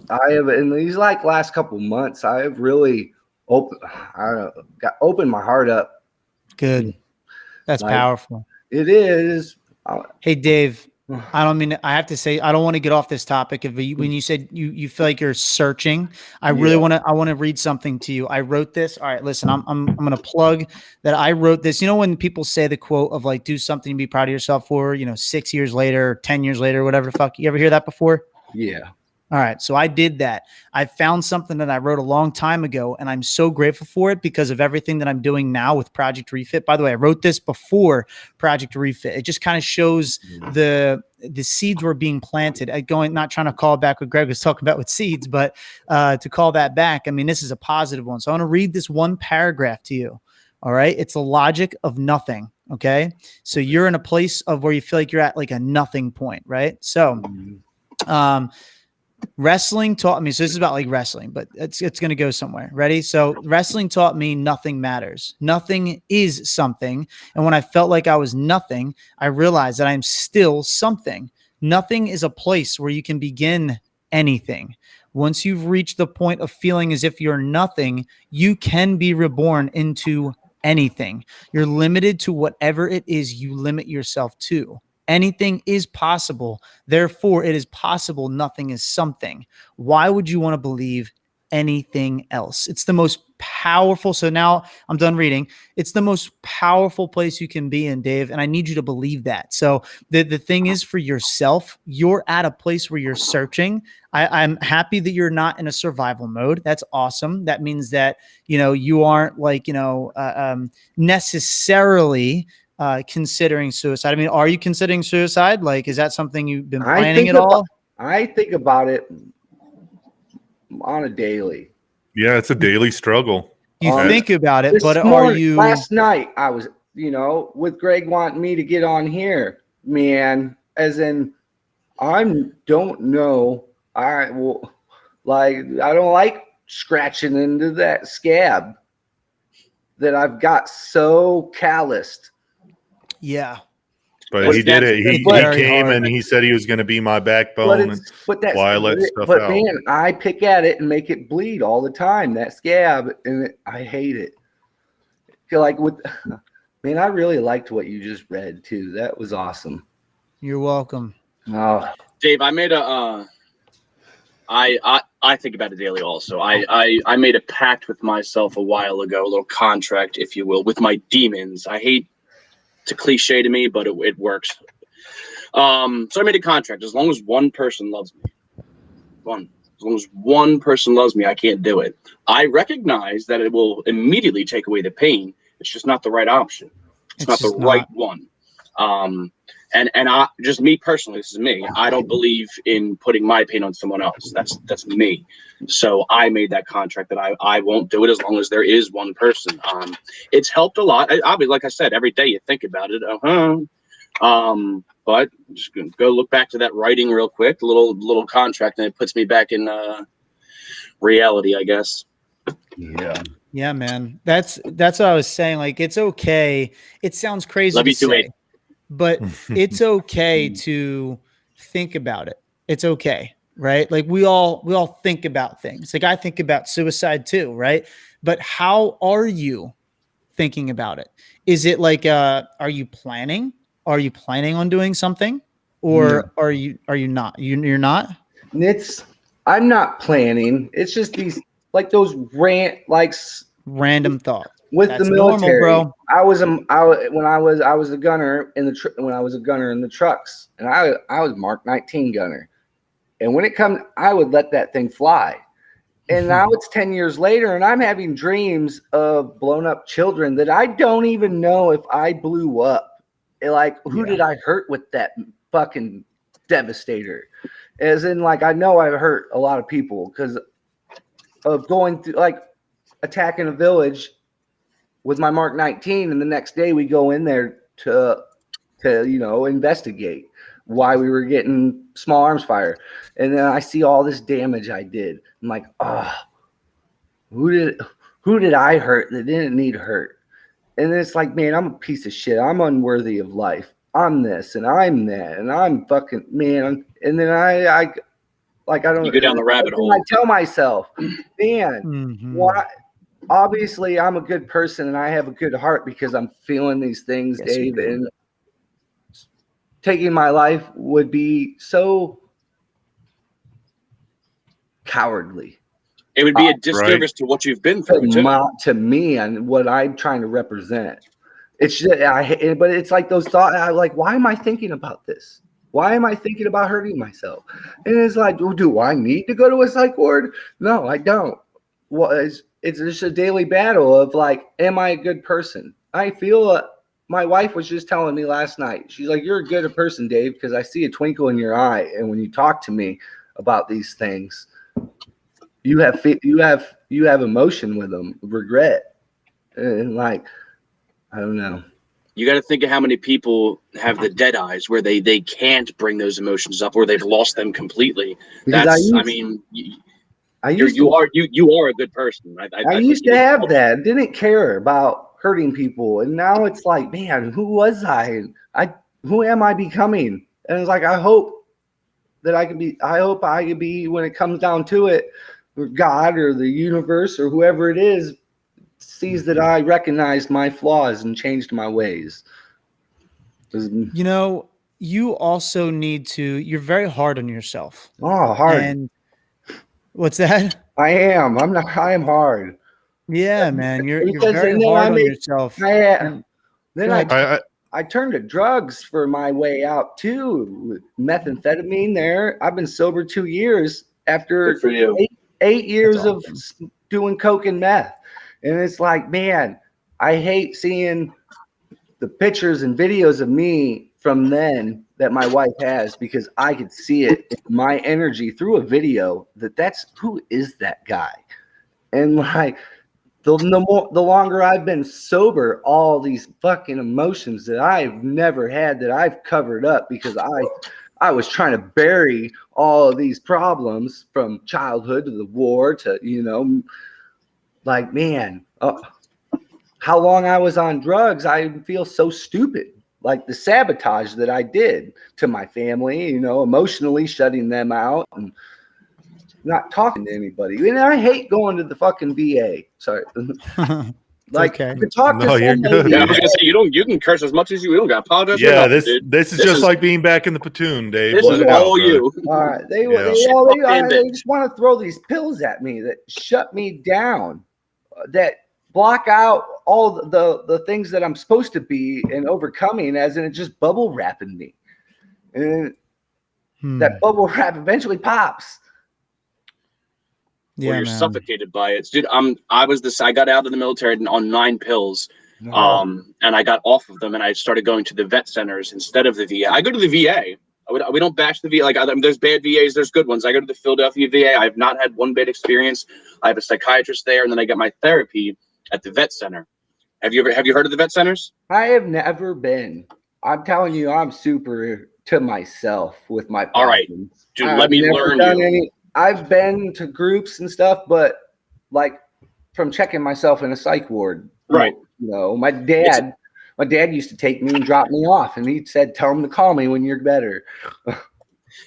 I have, in these like last couple months, I have really opened my heart up. Good. That's powerful. It is. Hey, Dave, I don't mean, I have to say, I don't want to get off this topic. When you said you feel like you're searching, I really want to read something to you. I wrote this. All right, listen, I'm going to plug that. I wrote this. You know, when people say the quote of like, do something to be proud of yourself for, 6 years later, 10 years later, whatever the fuck, you ever hear that before? Yeah. All right. So I did that. I found something that I wrote a long time ago, and I'm so grateful for it because of everything that I'm doing now with Project Refit. By the way, I wrote this before Project Refit. It just kind of shows the seeds were being planted. Not trying to call back what Greg was talking about with seeds, but to call that back, I mean, this is a positive one. So I want to read this one paragraph to you. All right. It's the logic of nothing. Okay. So you're in a place of where you feel like you're at like a nothing point, right? So, wrestling taught me, so this is about like wrestling, but it's going to go somewhere. Ready? So wrestling taught me nothing matters. Nothing is something. And when I felt like I was nothing, I realized that I'm still something. Nothing is a place where you can begin anything. Once you've reached the point of feeling as if you're nothing, you can be reborn into anything. You're limited to whatever it is you limit yourself to. Anything is possible. Therefore, it is possible nothing is something. Why would you want to believe anything else? It's the most powerful. So now I'm done reading. It's the most powerful place you can be in, Dave. And I need you to believe that. So the thing is, for yourself, you're at a place where you're searching. I'm happy that you're not in a survival mode. That's awesome. That means that, you aren't like, necessarily considering suicide. I mean, are you considering suicide? Like, is that something you've been planning at all? I think about it on a daily. Yeah, it's a daily struggle. You think about it, but last night I was, with Greg wanting me to get on here, man, as in, I don't know. I don't like scratching into that scab that I've got so calloused. Yeah. But he did it. He came and he said he was going to be my backbone. But that's why I let stuff out. But man, I pick at it and make it bleed all the time. That scab, and I hate it. Like man, I really liked what you just read too. That was awesome. You're welcome. Oh, Dave, I made a I think about it daily also. I made a pact with myself a while ago, a little contract, if you will, with my demons. I hate to cliche to me, but it works. So I made a contract. As long as one person loves me, as long as one person loves me, I can't do it. I recognize that it will immediately take away the pain. It's just not the right option. It's not the right one. And I, just me personally, this is me. I don't believe in putting my pain on someone else. That's me. So I made that contract that I won't do it as long as there is one person. It's helped a lot. I'll be, like I said, every day you think about it. But just gonna go look back to that writing real quick, little contract, and it puts me back in reality, I guess. Yeah, man. That's what I was saying. Like, it's okay. It sounds crazy to say, but it's okay to think about it. It's okay, right? Like, we all think about things. Like, I think about suicide too, right? But how are you thinking about it? Is it like, are you planning? Are you planning on doing something, or are you not? You're not? I'm not planning. It's just these, like, those random thoughts with That's the military, normal, bro. I was a gunner in the when I was a gunner in the trucks, and I was Mark 19 gunner, and when it comes, I would let that thing fly. And now it's 10 years later, and I'm having dreams of blown up children that I don't even know if I blew up. Like, who did I hurt with that fucking devastator? As in, like, I know I've hurt a lot of people because of going through, like, attacking a village with my Mark 19, and the next day we go in there to investigate why we were getting small arms fire. And then I see all this damage I did. I'm like, who did I hurt that didn't need hurt? And then it's like, man, I'm a piece of shit. I'm unworthy of life. I'm this and I'm that and I'm fucking, man. And then I don't. You go down the rabbit hole. I tell myself, man, why? Obviously, I'm a good person and I have a good heart because I'm feeling these things, yes, Dave. And taking my life would be so cowardly. It would be a disservice to what you've been through, to me and what I'm trying to represent. It's just, but it's like those thoughts. Like, why am I thinking about this? Why am I thinking about hurting myself? And it's like, do I need to go to a psych ward? No, I don't. Well, it's just a daily battle of, like, am I a good person? I feel my wife was just telling me last night. She's like, you're a good person, Dave, because I see a twinkle in your eye, and when you talk to me about these things, you have emotion with them, regret, and, like, I don't know. You got to think of how many people have the dead eyes where they can't bring those emotions up, or they've lost them completely. That's, you are a good person. I used to have that. Didn't care about hurting people, and now it's like, man, who was I? Who am I becoming? And it's like, I hope I could be when it comes down to it, God or the universe or whoever it is sees that I recognized my flaws and changed my ways. You know, you also need to, you're very hard on yourself. Oh, hard. And what's that? I am hard. Yeah, man. You're very hard on yourself. I turned to drugs for my way out too. Methamphetamine there. I've been sober 2 years after 8 years of doing coke and meth. And it's like, man, I hate seeing the pictures and videos of me from then that my wife has, because I could see it in my energy through a video that's who is that guy? And, like, the longer I've been sober, all these fucking emotions that I've never had that I've covered up because I was trying to bury all of these problems from childhood to the war to, like, man, how long I was on drugs, I feel so stupid. Like the sabotage that I did to my family, emotionally shutting them out and not talking to anybody. And I hate going to the fucking VA. Sorry. Like, okay. to talk to No, you're some good. lady Yeah, I was gonna say you can curse as much as you don't got to apologize. for Yeah, nothing, this dude. this is just like being back in the platoon, Dave. This Let is it out, all brother. you. Yeah. They just want to throw these pills at me that shut me down, that block out all the things that I'm supposed to be and overcoming, as in it just bubble wrapping me. And that bubble wrap eventually pops. Yeah, Or you're man. suffocated by it, dude. I got out of the military on 9 pills, and I got off of them, and I started going to the vet centers instead of the VA. I go to the VA. We don't bash the VA. Like, there's bad VAs, there's good ones. I go to the Philadelphia VA. I have not had one bad experience. I have a psychiatrist there, and then I get my therapy at the vet center. Have you heard of the vet centers? I have never been. I'm telling you, I'm super to myself with my problems. All right, dude. I've Let me never learn done you. any. I've been to groups and stuff, but like from checking myself in a psych ward. Right. You know, my dad used to take me and drop me off, and he said, "Tell him to call me when you're better."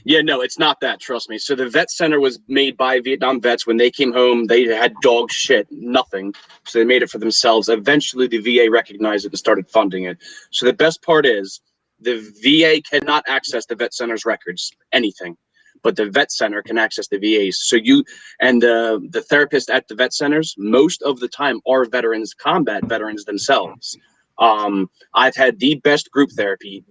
Yeah, no, it's not that. Trust me. So the vet center was made by Vietnam vets. When they came home, they had dog shit, nothing. So they made it for themselves. Eventually, the VA recognized it and started funding it. So the best part is the VA cannot access the vet center's records, anything. But the vet center can access the VA's. So you and the therapist at the vet centers, most of the time, are veterans, combat veterans themselves. I've had the best group therapy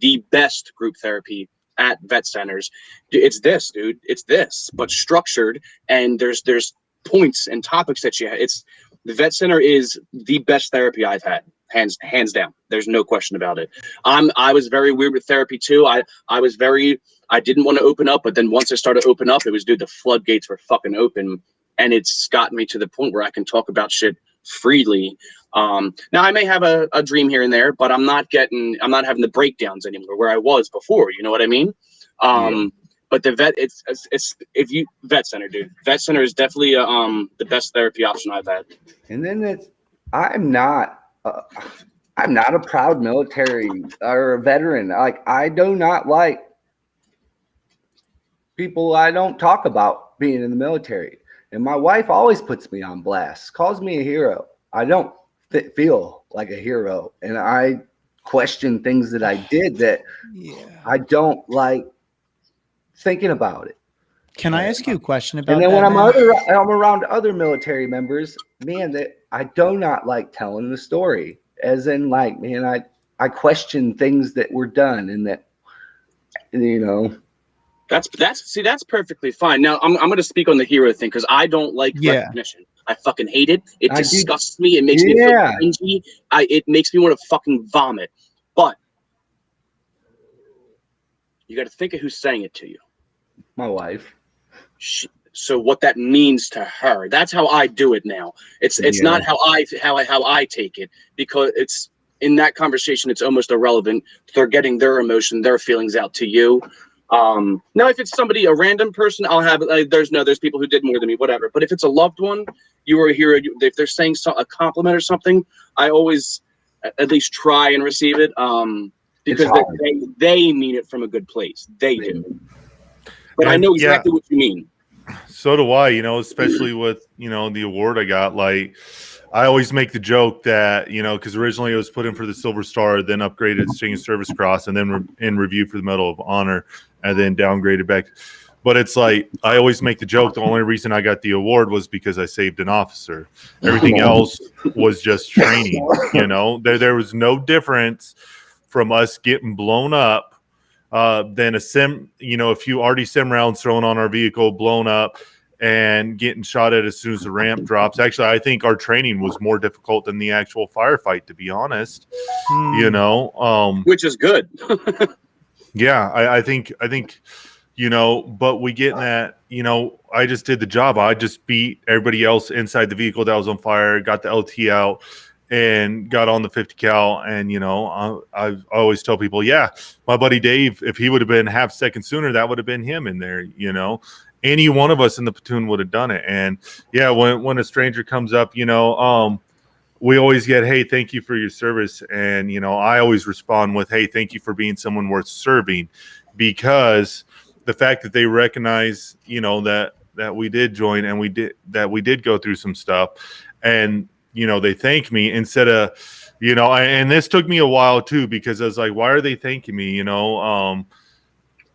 at vet centers. It's this, dude. It's this, but structured, and there's points and topics that it's the vet center is the best therapy I've had, hands down. There's no question about it. I was very weird with therapy too. I didn't want to open up, but then once I started to open up, it was, dude, the floodgates were fucking open, and it's gotten me to the point where I can talk about shit freely. Now I may have a dream here and there, but I'm not having the breakdowns anymore where I was before. You know what I mean? But the vet center, dude. Vet center is definitely the best therapy option I've had. And then I'm not a proud military or a veteran. Like, I do not like people I don't talk about being in the military. And my wife always puts me on blast, calls me a hero. I don't feel like a hero. And I question things that I did that I don't like thinking about it. Can I ask you a question about and then that, when man? I'm around other military members, man, that I do not like telling the story. As in, like, man, I question things that were done, and that, you know. That's perfectly fine. Now I'm going to speak on the hero thing, because I don't like recognition. I fucking hate it. It disgusts me. It makes me feel cringy. It makes me want to fucking vomit. But you got to think of who's saying it to you. My wife. So what that means to her. That's how I do it now. It's not how I take it, because it's in that conversation, it's almost irrelevant. They're getting their emotion, their feelings out to you. Now, if it's somebody, a random person, I'll have there's people who did more than me, whatever. But if it's a loved one, you were a hero. If they're saying a compliment or something, I always at least try and receive it. Because they mean it from a good place. They do. But I know exactly what you mean. So do I, especially with, the award I got. Like, I always make the joke that, because originally it was put in for the Silver Star, then upgraded to Distinguished Service Cross, and then in review for the Medal of Honor, and then downgraded back. But it's like, I always make the joke, the only reason I got the award was because I saved an officer. Everything else was just training, There was no difference from us getting blown up than a few arty sim rounds thrown on our vehicle, blown up, and getting shot at as soon as the ramp drops. Actually, I think our training was more difficult than the actual firefight, to be honest. Which is good. Yeah, I think, but we get in that, I just did the job. I just beat everybody else inside the vehicle that was on fire, got the LT out, and got on the 50 cal. And, I always tell people, my buddy Dave, if he would have been half second sooner, that would have been him in there, any one of us in the platoon would have done it. And when a stranger comes up, we always get, hey, thank you for your service. And, I always respond with, hey, thank you for being someone worth serving, because the fact that they recognize, that we did join, and we did go through some stuff. And, they thank me instead of, and this took me a while too, because I was like, why are they thanking me?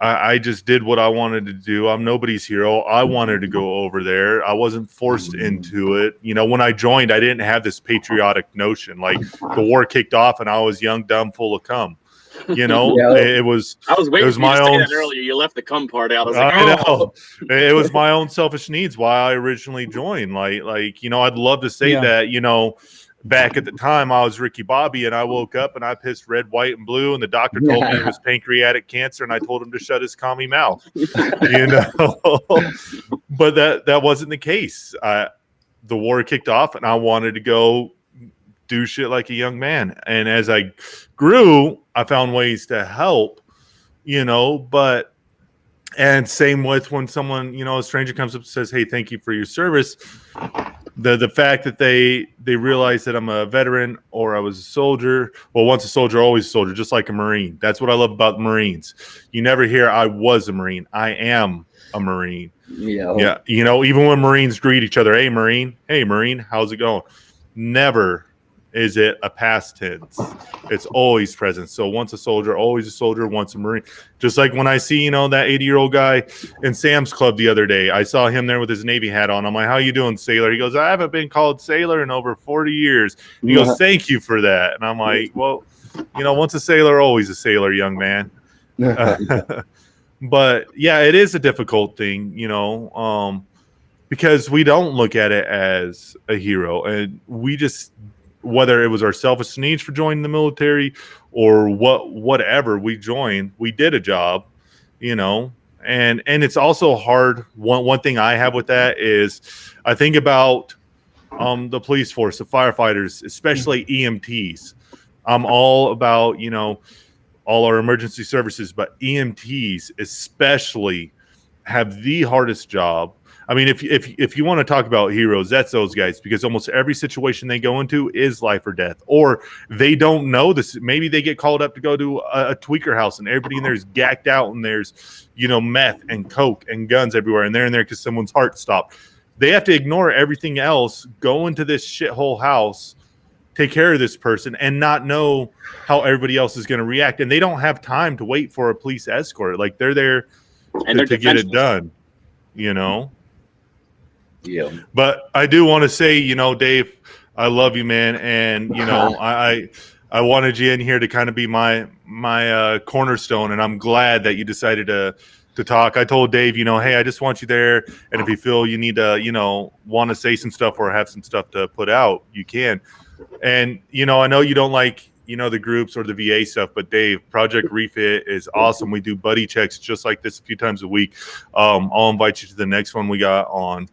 I just did what I wanted to do. I'm nobody's hero. I wanted to go over there. I wasn't forced into it. When I joined, I didn't have this patriotic notion. Like, the war kicked off and I was young, dumb, full of cum. It was. I was waiting it was for you my to say own. that earlier. You left the cum part out. I was like, I know. It was my own selfish needs why I originally joined. Like I'd love to say that, back at the time I was Ricky Bobby and I woke up and I pissed red, white, and blue, and the doctor told me it was pancreatic cancer and I told him to shut his commie mouth. But that wasn't the case. The war kicked off and I wanted to go do shit like a young man. And as I grew, I found ways to help, but and same with when someone, a stranger comes up and says, hey, thank you for your service. The fact that they realize that I'm a veteran or I was a soldier. Well, once a soldier, always a soldier, just like a Marine. That's what I love about the Marines. You never hear I was a Marine. I am a Marine. Yeah. Even when Marines greet each other, hey, Marine, how's it going? Never is it a past tense. It's always present. So once a soldier, always a soldier, once a Marine. Just like when I see, that 80-year-old guy in Sam's Club the other day, I saw him there with his Navy hat on. I'm like, how you doing, sailor? He goes, I haven't been called sailor in over 40 years. And he goes, thank you for that. And I'm like, well, once a sailor, always a sailor, young man. But yeah, it is a difficult thing, because we don't look at it as a hero, and we just, whether it was our selfish needs for joining the military or whatever we joined, we did a job, and it's also hard. One thing I have with that is I think about the police force, the firefighters, especially EMTs. I'm all about, all our emergency services, but EMTs especially have the hardest job. I mean, if you want to talk about heroes, that's those guys, because almost every situation they go into is life or death, or they don't know this. Maybe they get called up to go to a tweaker house and everybody in there is gacked out and there's, meth and coke and guns everywhere. And they're in there because someone's heart stopped. They have to ignore everything else, go into this shithole house, take care of this person, and not know how everybody else is going to react. And they don't have time to wait for a police escort. Like, they're there to get it done, Yeah. But I do want to say, Dave, I love you, man. And, I wanted you in here to kind of be my cornerstone. And I'm glad that you decided to talk. I told Dave, hey, I just want you there. And if you feel you need to, want to say some stuff or have some stuff to put out, you can. And, I know you don't like, the groups or the VA stuff, but Dave, Project Refit is awesome. We do buddy checks just like this a few times a week. I'll invite you to the next one we got on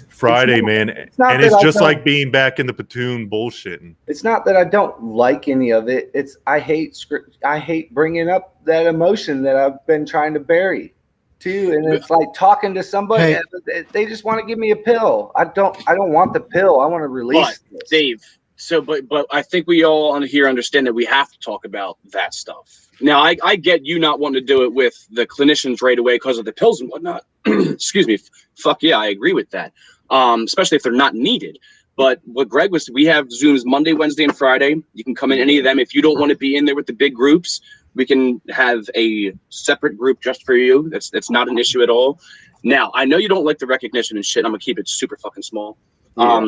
Friday, man. And it's just like being back in the platoon bullshitting. It's not that I don't like any of it. I hate bringing up that emotion that I've been trying to bury too. And it's like talking to somebody. Hey. They just want to give me a pill. I don't want the pill. I want to release this. Dave. So, but I think we all on here understand that we have to talk about that stuff. Now, I get you not wanting to do it with the clinicians right away because of the pills and whatnot. Excuse me. Fuck yeah, I agree with that. Especially if they're not needed. But what Greg was, we have Zooms Monday, Wednesday, and Friday. You can come in any of them. If you don't want to be in there with the big groups, we can have a separate group just for you. That's not an issue at all. Now, I know you don't like the recognition and shit. I'm gonna keep it super fucking small. Yeah.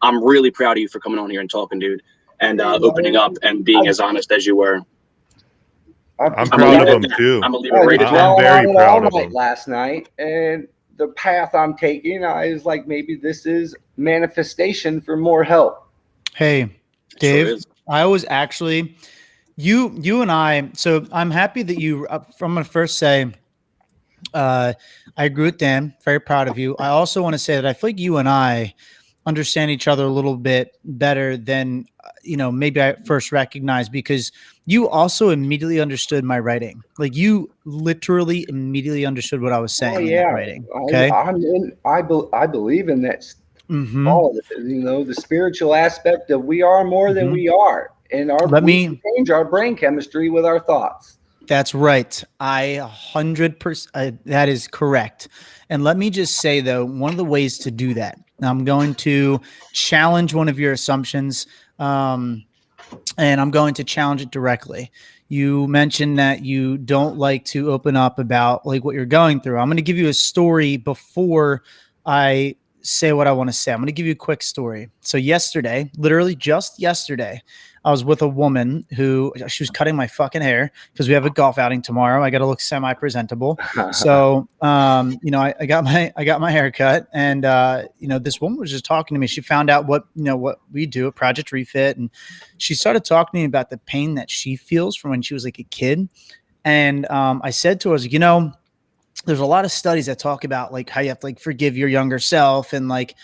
I'm really proud of you for coming on here and talking, dude, and opening up and being as honest as you were. I'm proud of him too. I'm very proud of him. Last night, and the path I'm taking is like, maybe this is manifestation for more help. Hey, Dave, I was actually you and I. So I'm happy that you. I'm gonna first say, I agree with Dan. Very proud of you. I also want to say that I feel like you and I understand each other a little bit better than, maybe I first recognized, because you also immediately understood my writing. Like, you literally immediately understood what I was saying in that writing. Okay. I believe in that. Mm-hmm. All of it, the spiritual aspect of we are more than we are. And we change our brain chemistry with our thoughts. That's right. 100%. That is correct. And let me just say, though, one of the ways to do that, I'm going to challenge one of your assumptions, and I'm going to challenge it directly. You mentioned that you don't like to open up about like what you're going through. I'm going to give you a story before I say what I want to say. I'm going to give you a quick story. So yesterday, literally just yesterday, I was with a woman who she was cutting my fucking hair because we have a golf outing tomorrow. I got to look semi-presentable. So, I got my hair cut, and this woman was just talking to me. She found out what we do at Project Refit, and she started talking to me about the pain that she feels from when she was like a kid. And I said to her, I was like, there's a lot of studies that talk about like how you have to like forgive your younger self and like,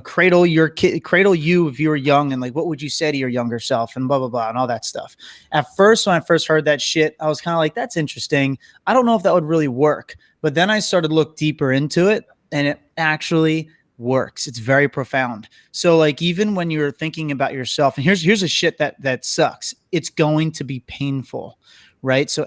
cradle your kid, cradle you if you were young, and like, what would you say to your younger self and blah, blah, blah, and all that stuff. At first, when I first heard that shit, I was kind of like, that's interesting. I don't know if that would really work. But then I started to look deeper into it, and it actually works. It's very profound. So like, even when you're thinking about yourself, and here's a shit that sucks. It's going to be painful. Right. So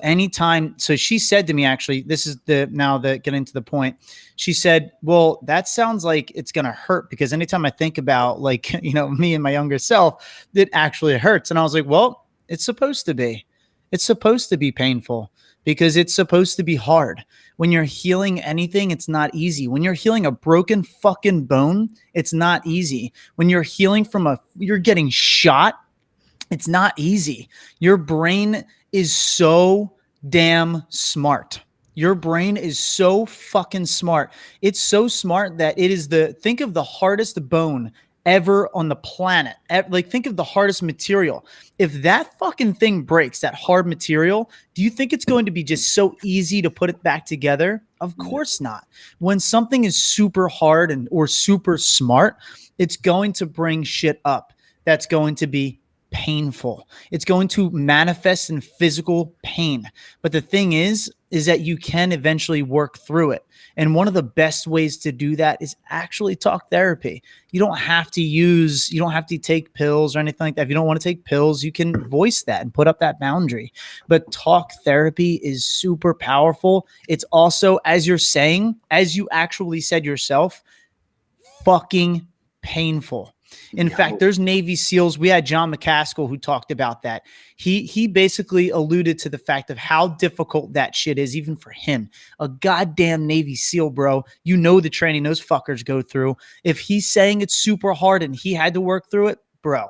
so she said to me, actually, this is getting to the point. She said, well, that sounds like it's going to hurt, because anytime I think about like, me and my younger self, it actually hurts. And I was like, well, it's supposed to be painful, because it's supposed to be hard. When you're healing anything, it's not easy. When you're healing a broken fucking bone, it's not easy. When you're healing you're getting shot, it's not easy. Your brain is so damn smart. Your brain is so fucking smart. It's so smart that it is think of the hardest bone ever on the planet. Like, think of the hardest material. If that fucking thing breaks, that hard material, do you think it's going to be just so easy to put it back together? Of course not. When something is super hard or super smart, it's going to bring shit up that's going to be painful. It's going to manifest in physical pain. But the thing is that you can eventually work through it. And one of the best ways to do that is actually talk therapy. You don't have to take pills or anything like that. If you don't want to take pills, you can voice that and put up that boundary. But talk therapy is super powerful. It's also, as you're saying, as you actually said yourself, fucking painful. In fact, there's Navy SEALs. We had John McCaskill who talked about that. He basically alluded to the fact of how difficult that shit is, even for him. A goddamn Navy SEAL, bro. The training those fuckers go through. If he's saying it's super hard and he had to work through it, bro,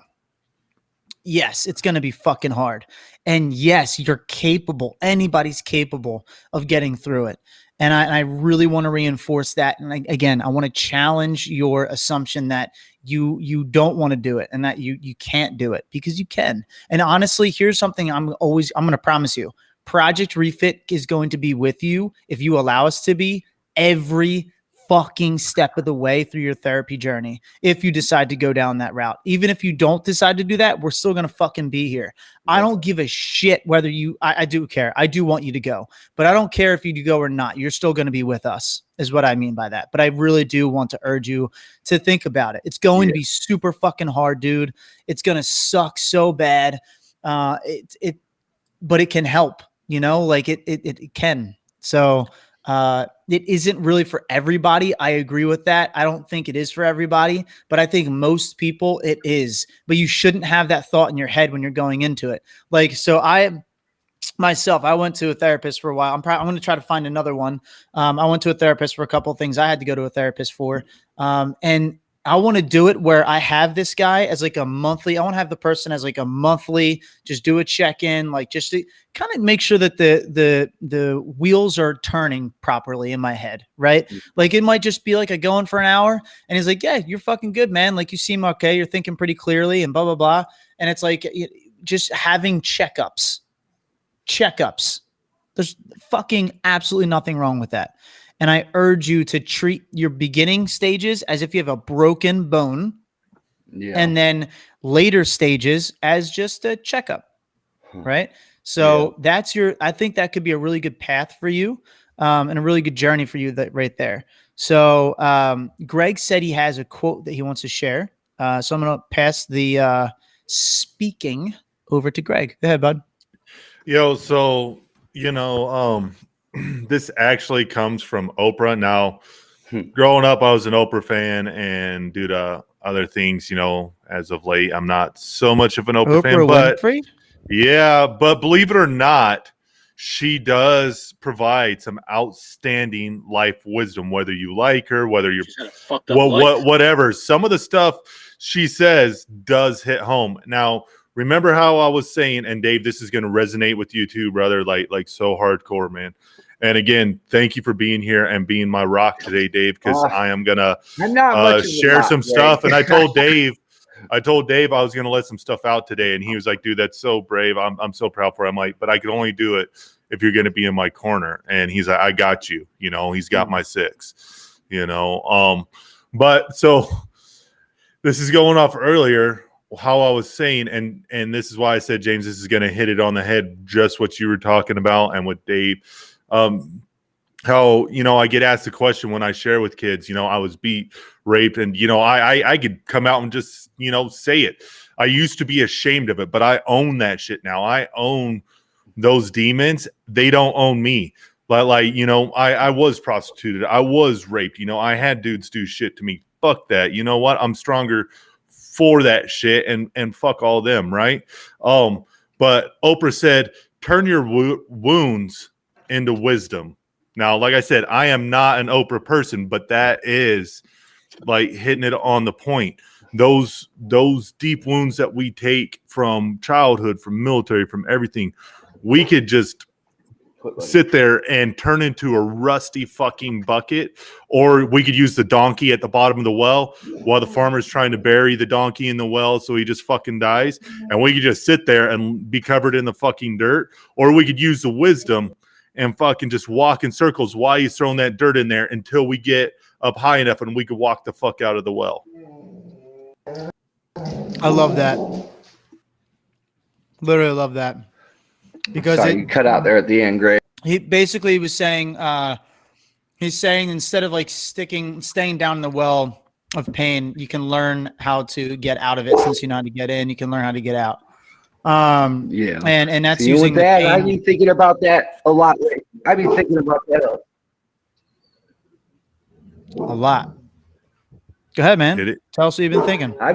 yes, it's going to be fucking hard. And yes, you're capable. Anybody's capable of getting through it. And I really want to reinforce that. And I want to challenge your assumption that you don't want to do it and that you can't do it, because you can. And honestly, here's something I'm going to promise you. Project Refit is going to be with you, if you allow us to be, every fucking step of the way through your therapy journey. If you decide to go down that route, even if you don't decide to do that, we're still going to fucking be here. I don't give a shit whether I do care. I do want you to go, but I don't care if you do go or not. You're still going to be with us, is what I mean by that. But I really do want to urge you to think about it. It's going to be super fucking hard, dude. It's going to suck so bad. But it can help, like it can. So, it isn't really for everybody. I agree with that. I don't think it is for everybody, but I think most people it is. But you shouldn't have that thought in your head when you're going into it. Like, so I went to a therapist for a while. I'm going to try to find another one. I went to a therapist for a couple of things I had to go to a therapist for. And I want to do it where I have this guy as like a monthly. I want to have the person as like a monthly, just do a check-in, like just to kind of make sure that the wheels are turning properly in my head, right? Like, it might just be like a going for an hour, and he's like, yeah, you're fucking good, man. Like, you seem okay. You're thinking pretty clearly and blah, blah, blah. And it's like just having checkups. There's fucking absolutely nothing wrong with that. And I urge you to treat your beginning stages as if you have a broken bone, and then later stages as just a checkup, right? So I think that could be a really good path for you, and a really good journey for you right there. So Greg said he has a quote that he wants to share. So I'm going to pass the speaking over to Greg. Go ahead, bud. So, This actually comes from Oprah. Now, Hmm. growing up, I was an Oprah fan, and due to other things, as of late, I'm not so much of an Oprah fan. But Winfrey? yeah, but believe it or not, she does provide some outstanding life wisdom. Whether you like her, whether you're She's had a fucked up life. whatever, some of the stuff she says does hit home. Now, remember how I was saying, and Dave, this is going to resonate with you too, brother, like so hardcore, man. And again, thank you for being here and being my rock today, Dave, because I am gonna I'm not much of a share rock, some Greg. stuff. And I told Dave I was gonna let some stuff out today, and he was like, "Dude, that's so brave. I'm so proud for him." I'm like, "But I can only do it if you're gonna be in my corner." And he's like, "I got you." He's got my six. But so this is going off earlier how I was saying, and this is why I said, James, this is going to hit it on the head, just what you were talking about, and with Dave, how I get asked the question when I share with kids, I was beat, raped, and I could come out and just say it. I used to be ashamed of it, but I own that shit now. I own those demons. They don't own me. But I was prostituted. I was raped. I had dudes do shit to me. Fuck that. You know what? I'm stronger for that shit, and fuck all them, right? But Oprah said, turn your wounds into wisdom. Now, like I said, I am not an Oprah person, but that is like hitting it on the point. Those deep wounds that we take from childhood, from military, from everything, we could just sit there and turn into a rusty fucking bucket, or we could use the donkey at the bottom of the well while the farmer's trying to bury the donkey in the well so he just fucking dies, and we could just sit there and be covered in the fucking dirt, or we could use the wisdom and fucking just walk in circles while he's throwing that dirt in there until we get up high enough and we could walk the fuck out of the well. I love that. Literally love that. Because Sorry, you cut out there at the end, Greg. he basically was saying, he's saying instead of like staying down in the well of pain, you can learn how to get out of it. Since you know how to get in, you can learn how to get out. Yeah. And that's See, using with that, the I've pain. been thinking about that a lot. I've been thinking about that A lot. Go ahead, man. Hit it. Tell us what you've been thinking. I've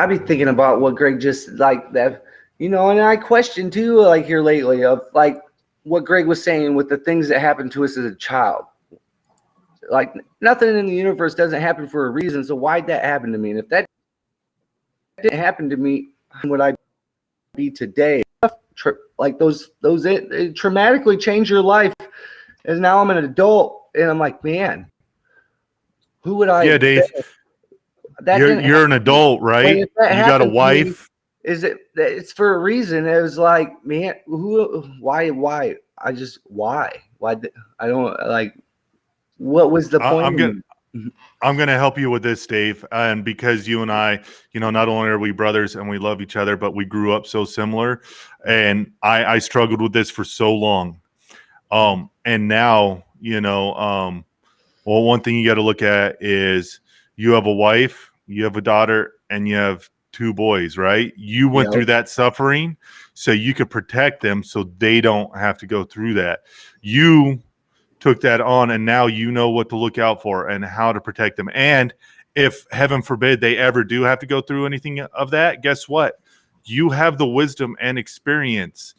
been thinking about what Greg just like that, and I question too, like here lately, of like what Greg was saying with the things that happened to us as a child. Like nothing in the universe doesn't happen for a reason. So why'd that happen to me? And if that didn't happen to me, how would I be today? Like those it traumatically changed your life. And now I'm an adult, and I'm like, man, who would I? Yeah, Dave. You're an adult, right? You got a wife. It's for a reason. It was like, man, why? I don't like, what was the point? I'm gonna help you with this, Dave. And because you and I, not only are we brothers and we love each other, but we grew up so similar. And I struggled with this for so long. And now, well, one thing you got to look at is you have a wife, you have a daughter, and you have 2 boys, right? You went through that suffering so you could protect them so they don't have to go through that. You took that on, and now you know what to look out for and how to protect them. And if, heaven forbid, they ever do have to go through anything of that, guess what? You have the wisdom and experience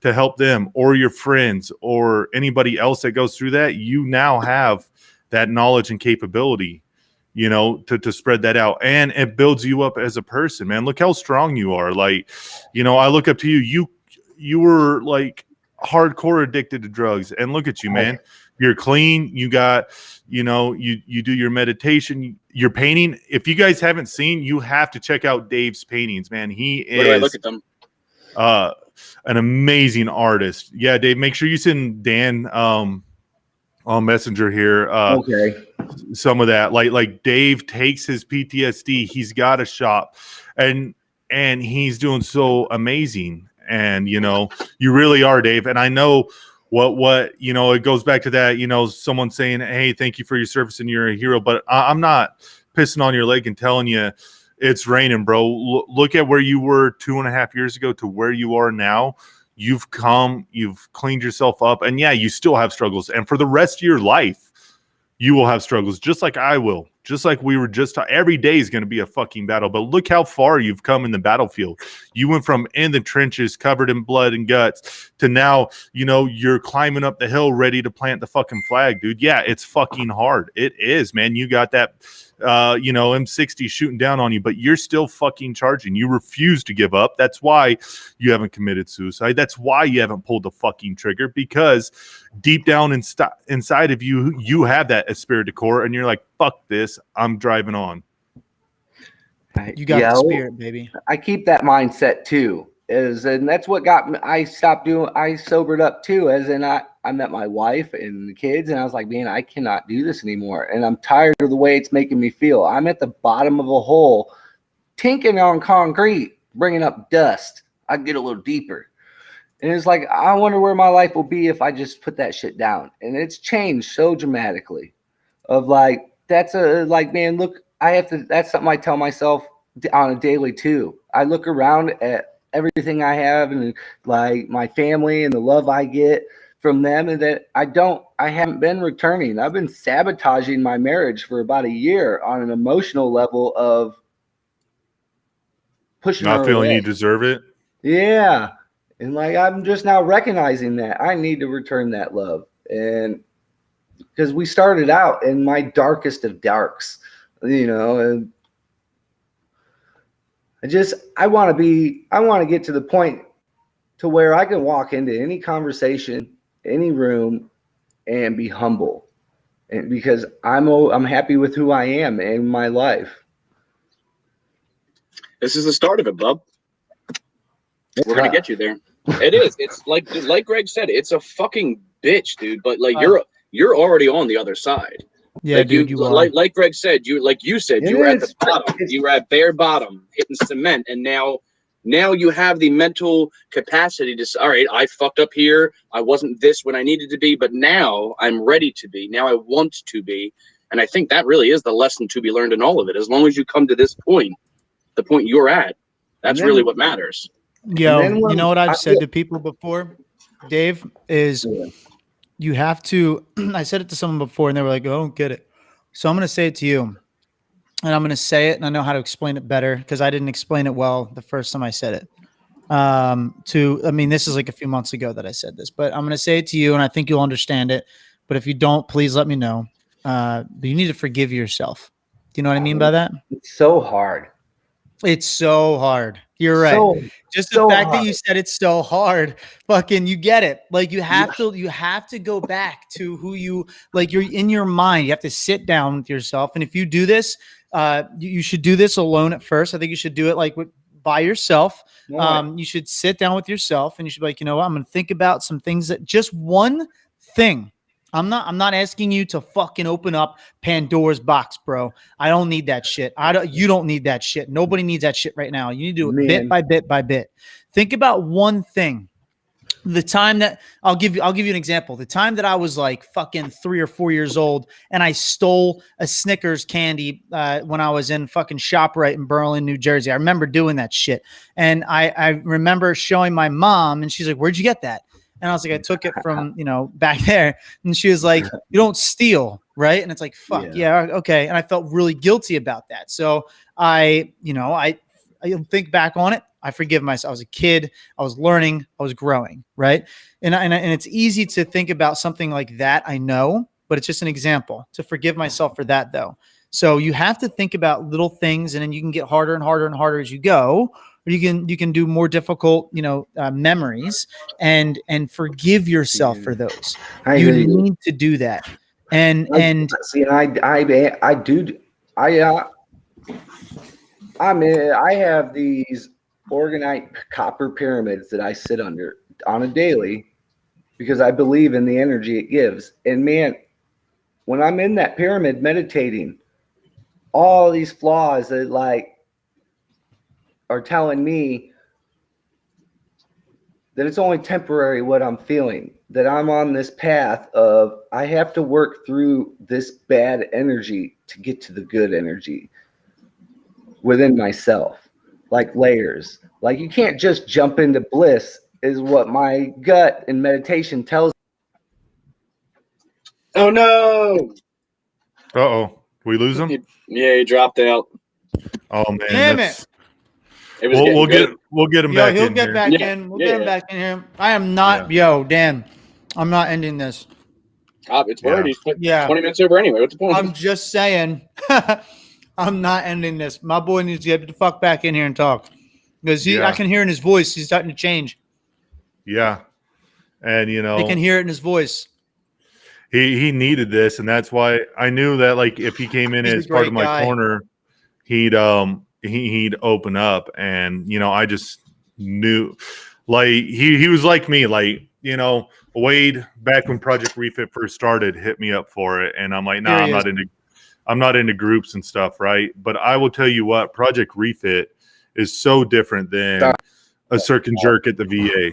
to help them, or your friends, or anybody else that goes through that. You now have that knowledge and capability, to spread that out, and it builds you up as a person, man. Look how strong you are. Like, I look up to you. You were like hardcore addicted to drugs, and look at you, man. You're clean. You got, you do your meditation, your painting. If you guys haven't seen, you have to check out Dave's paintings, man. He is. Where do I look at them? An amazing artist. Yeah, Dave, make sure you send Dan on Messenger here. Okay. Some of that, like Dave takes his PTSD. He's got a shop, and he's doing so amazing. And you really are, Dave. And I know what it goes back to that. Someone saying, "Hey, thank you for your service and you're a hero." But I'm not pissing on your leg and telling you it's raining, bro. Look at where you were 2.5 years ago to where you are now. you've cleaned yourself up, and yeah, you still have struggles. And for the rest of your life, you will have struggles, just like I will. Just like we were just every day is going to be a fucking battle. But look how far you've come in the battlefield. You went from in the trenches covered in blood and guts to now, you're climbing up the hill ready to plant the fucking flag, dude. Yeah, it's fucking hard. It is, man. You got that M60 shooting down on you, but you're still fucking charging. You refuse to give up. That's why you haven't committed suicide. That's why you haven't pulled the fucking trigger, because deep down inside of you, you have that esprit de corps, and you're like, fuck this, I'm driving on. You got the spirit, baby. I keep that mindset too. And that's what got me. I sobered up too. As in, I met my wife and the kids, and I was like, man, I cannot do this anymore. And I'm tired of the way it's making me feel. I'm at the bottom of a hole, tinking on concrete, bringing up dust. I get a little deeper. And it's like, I wonder where my life will be if I just put that shit down. And it's changed so dramatically. Of like, man, look, that's something I tell myself on a daily too. I look around at everything I have and like my family and the love I get from them, and that I haven't been returning. I've been sabotaging my marriage for about a year on an emotional level of pushing not feeling away. You deserve it. Yeah. And like, I'm just now recognizing that I need to return that love. And because we started out in my darkest of darks, and I want to get to the point to where I can walk into any conversation, any room, and be humble. And because I'm happy with who I am in my life. This is the start of it, bub. We're going to get you there. It is. It's like Greg said, it's a fucking bitch, dude. But like you're already on the other side. Yeah, like dude. Like Greg said, you were at the bottom. You were at bare bottom, hitting cement, and now you have the mental capacity to say, all right, I fucked up here. I wasn't this when I needed to be, but now I'm ready to be. Now I want to be. And I think that really is the lesson to be learned in all of it. As long as you come to this point, the point you're at, that's really what matters. Yo, you know what I've said to people before, Dave, is you have to, I said it to someone before and they were like, oh, I don't get it. So I'm going to say it to you, and I'm going to say it, and I know how to explain it better because I didn't explain it well the first time I said it. This is like a few months ago that I said this, but I'm going to say it to you, and I think you'll understand it. But if you don't, please let me know. But you need to forgive yourself. Do you know what I mean by that? It's so hard. It's so hard. You're right. Just the fact that you said it's so hard, fucking, you get it. Like you have to go back to who you, like you're in your mind. You have to sit down with yourself. And if you do this, you should do this alone at first. I think you should do it by yourself. You should sit down with yourself and you should be like, you know what? I'm going to think about some things that just one thing. I'm not asking you to fucking open up Pandora's box, bro. I don't need that shit. You don't need that shit. Nobody needs that shit right now. You need to do it bit by bit by bit. Think about one thing. The time that I'll give you an example. The time that I was like fucking 3 or 4 years old and I stole a Snickers candy when I was in fucking ShopRite in Berlin, New Jersey. I remember doing that shit. And I remember showing my mom and she's like, where'd you get that? And I was like, I took it from, back there. And she was like, you don't steal, right? And it's like, fuck, yeah, okay. And I felt really guilty about that. So I think back on it. I forgive myself. I was a kid. I was learning. I was growing, right? And it's easy to think about something like that, I know, but it's just an example to forgive myself for that, though. So you have to think about little things, and then you can get harder and harder and harder as you go. Or you can do more difficult, memories and forgive yourself for those. You need to do that. And see, and I have these organite copper pyramids that I sit under on a daily because I believe in the energy it gives. And man, when I'm in that pyramid meditating, all these flaws that are telling me that it's only temporary what I'm feeling, that I'm on this path of I have to work through this bad energy to get to the good energy within myself, like layers. Like you can't just jump into bliss is what my gut and meditation tells. Oh no! Uh-oh. We lose him? Yeah, he dropped out. Oh man, Damn that's It was getting good. we'll get him Yo, back he'll in get here. back Yeah, in. We'll yeah, get him yeah. back in here. I am not, yo, Dan. I'm not ending this. It's already Yeah. 20 minutes over anyway. What's the point? I'm just saying, I'm not ending this. My boy needs to get the fuck back in here and talk because Yeah. I can hear in his voice he's starting to change. Yeah. And I can hear it in his voice. he needed this, and that's why I knew that like if he came in He's a as part of great my guy. corner, he'd open up, and I just knew like he was like me, like Wade back when Project Refit first started hit me up for it, and I'm like, nah, I'm not into groups and stuff, right? But I will tell you what, Project Refit is so different than a circun jerk at the VA.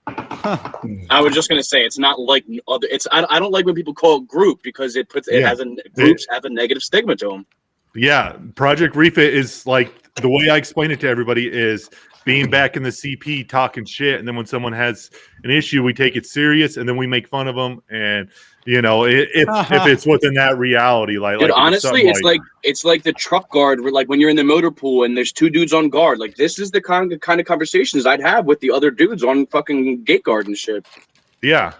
I was just gonna say it's not like other. I don't like when people call it group because groups have a negative stigma to them. Yeah, Project Refit is like the way I explain it to everybody is being back in the CP talking shit, and then when someone has an issue, we take it serious, and then we make fun of them, and if it's within that reality, like Dude, like honestly, it's like the truck guard, where like when you're in the motor pool and there's two dudes on guard. Like this is the kind of conversations I'd have with the other dudes on fucking gate guard and shit. Yeah,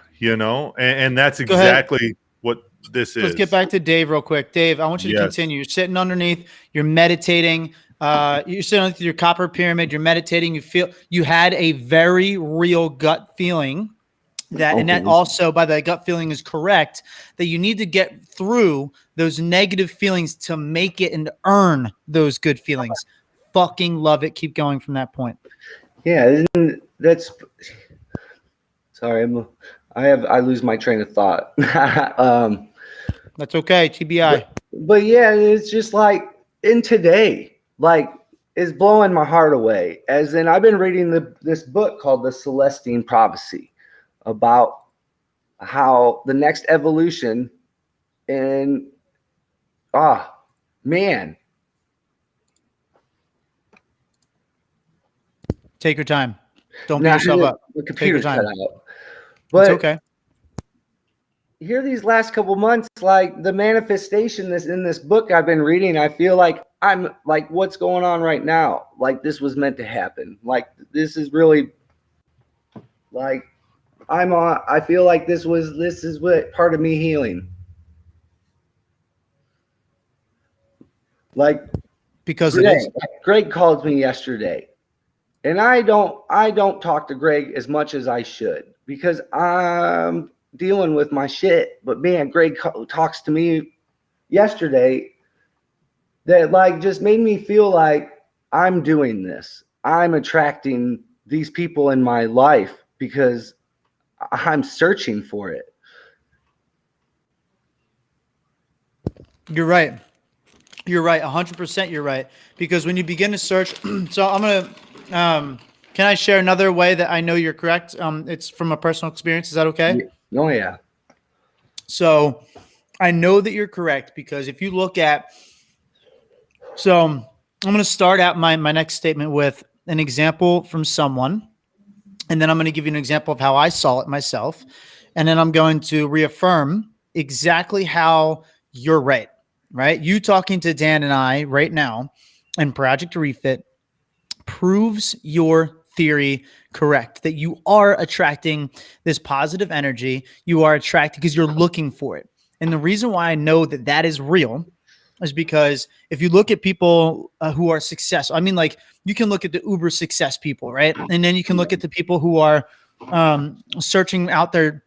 and that's exactly what this is. Let's get back to Dave real quick. Dave, I want you to continue. You're sitting underneath, you're meditating, you're sitting underneath your copper pyramid, you're meditating, you had a very real gut feeling and that also by the gut feeling is correct that you need to get through those negative feelings to make it and earn those good feelings. Fucking love it. Keep going from that point. Yeah, that's sorry, I lose my train of thought. That's okay. TBI. But yeah, it's just like in today, like it's blowing my heart away. As in, I've been reading this book called The Celestine Prophecy about how the next evolution and man. Take your time. Don't beat yourself up. The computer's cut out. But it's okay. Here these last couple months, like the manifestation that's in this book I've been reading, I feel like I'm like, what's going on right now? Like this was meant to happen. Like this is really like I feel like this is what part of me healing. Like because Greg called me yesterday. And I don't talk to Greg as much as I should because I'm dealing with my shit. But man, Greg talks to me yesterday that like just made me feel like I'm doing this. I'm attracting these people in my life because I'm searching for it. You're right. You're right. 100% you're right. Because when you begin to search, so I'm going to, can I share another way that I know you're correct? It's from a personal experience. Is that okay? Oh yeah. So I know that you're correct because if you look at, so I'm going to start out my next statement with an example from someone, and then I'm going to give you an example of how I saw it myself. And then I'm going to reaffirm exactly how you're right, right? You talking to Dan and I right now and Project Refit proves your theory correct, that you are attracting this positive energy. You are attracting because you're looking for it. And the reason why I know that that is real is because if you look at people who are successful, I mean, like you can look at the uber success people, right? And then you can look at the people who are searching out their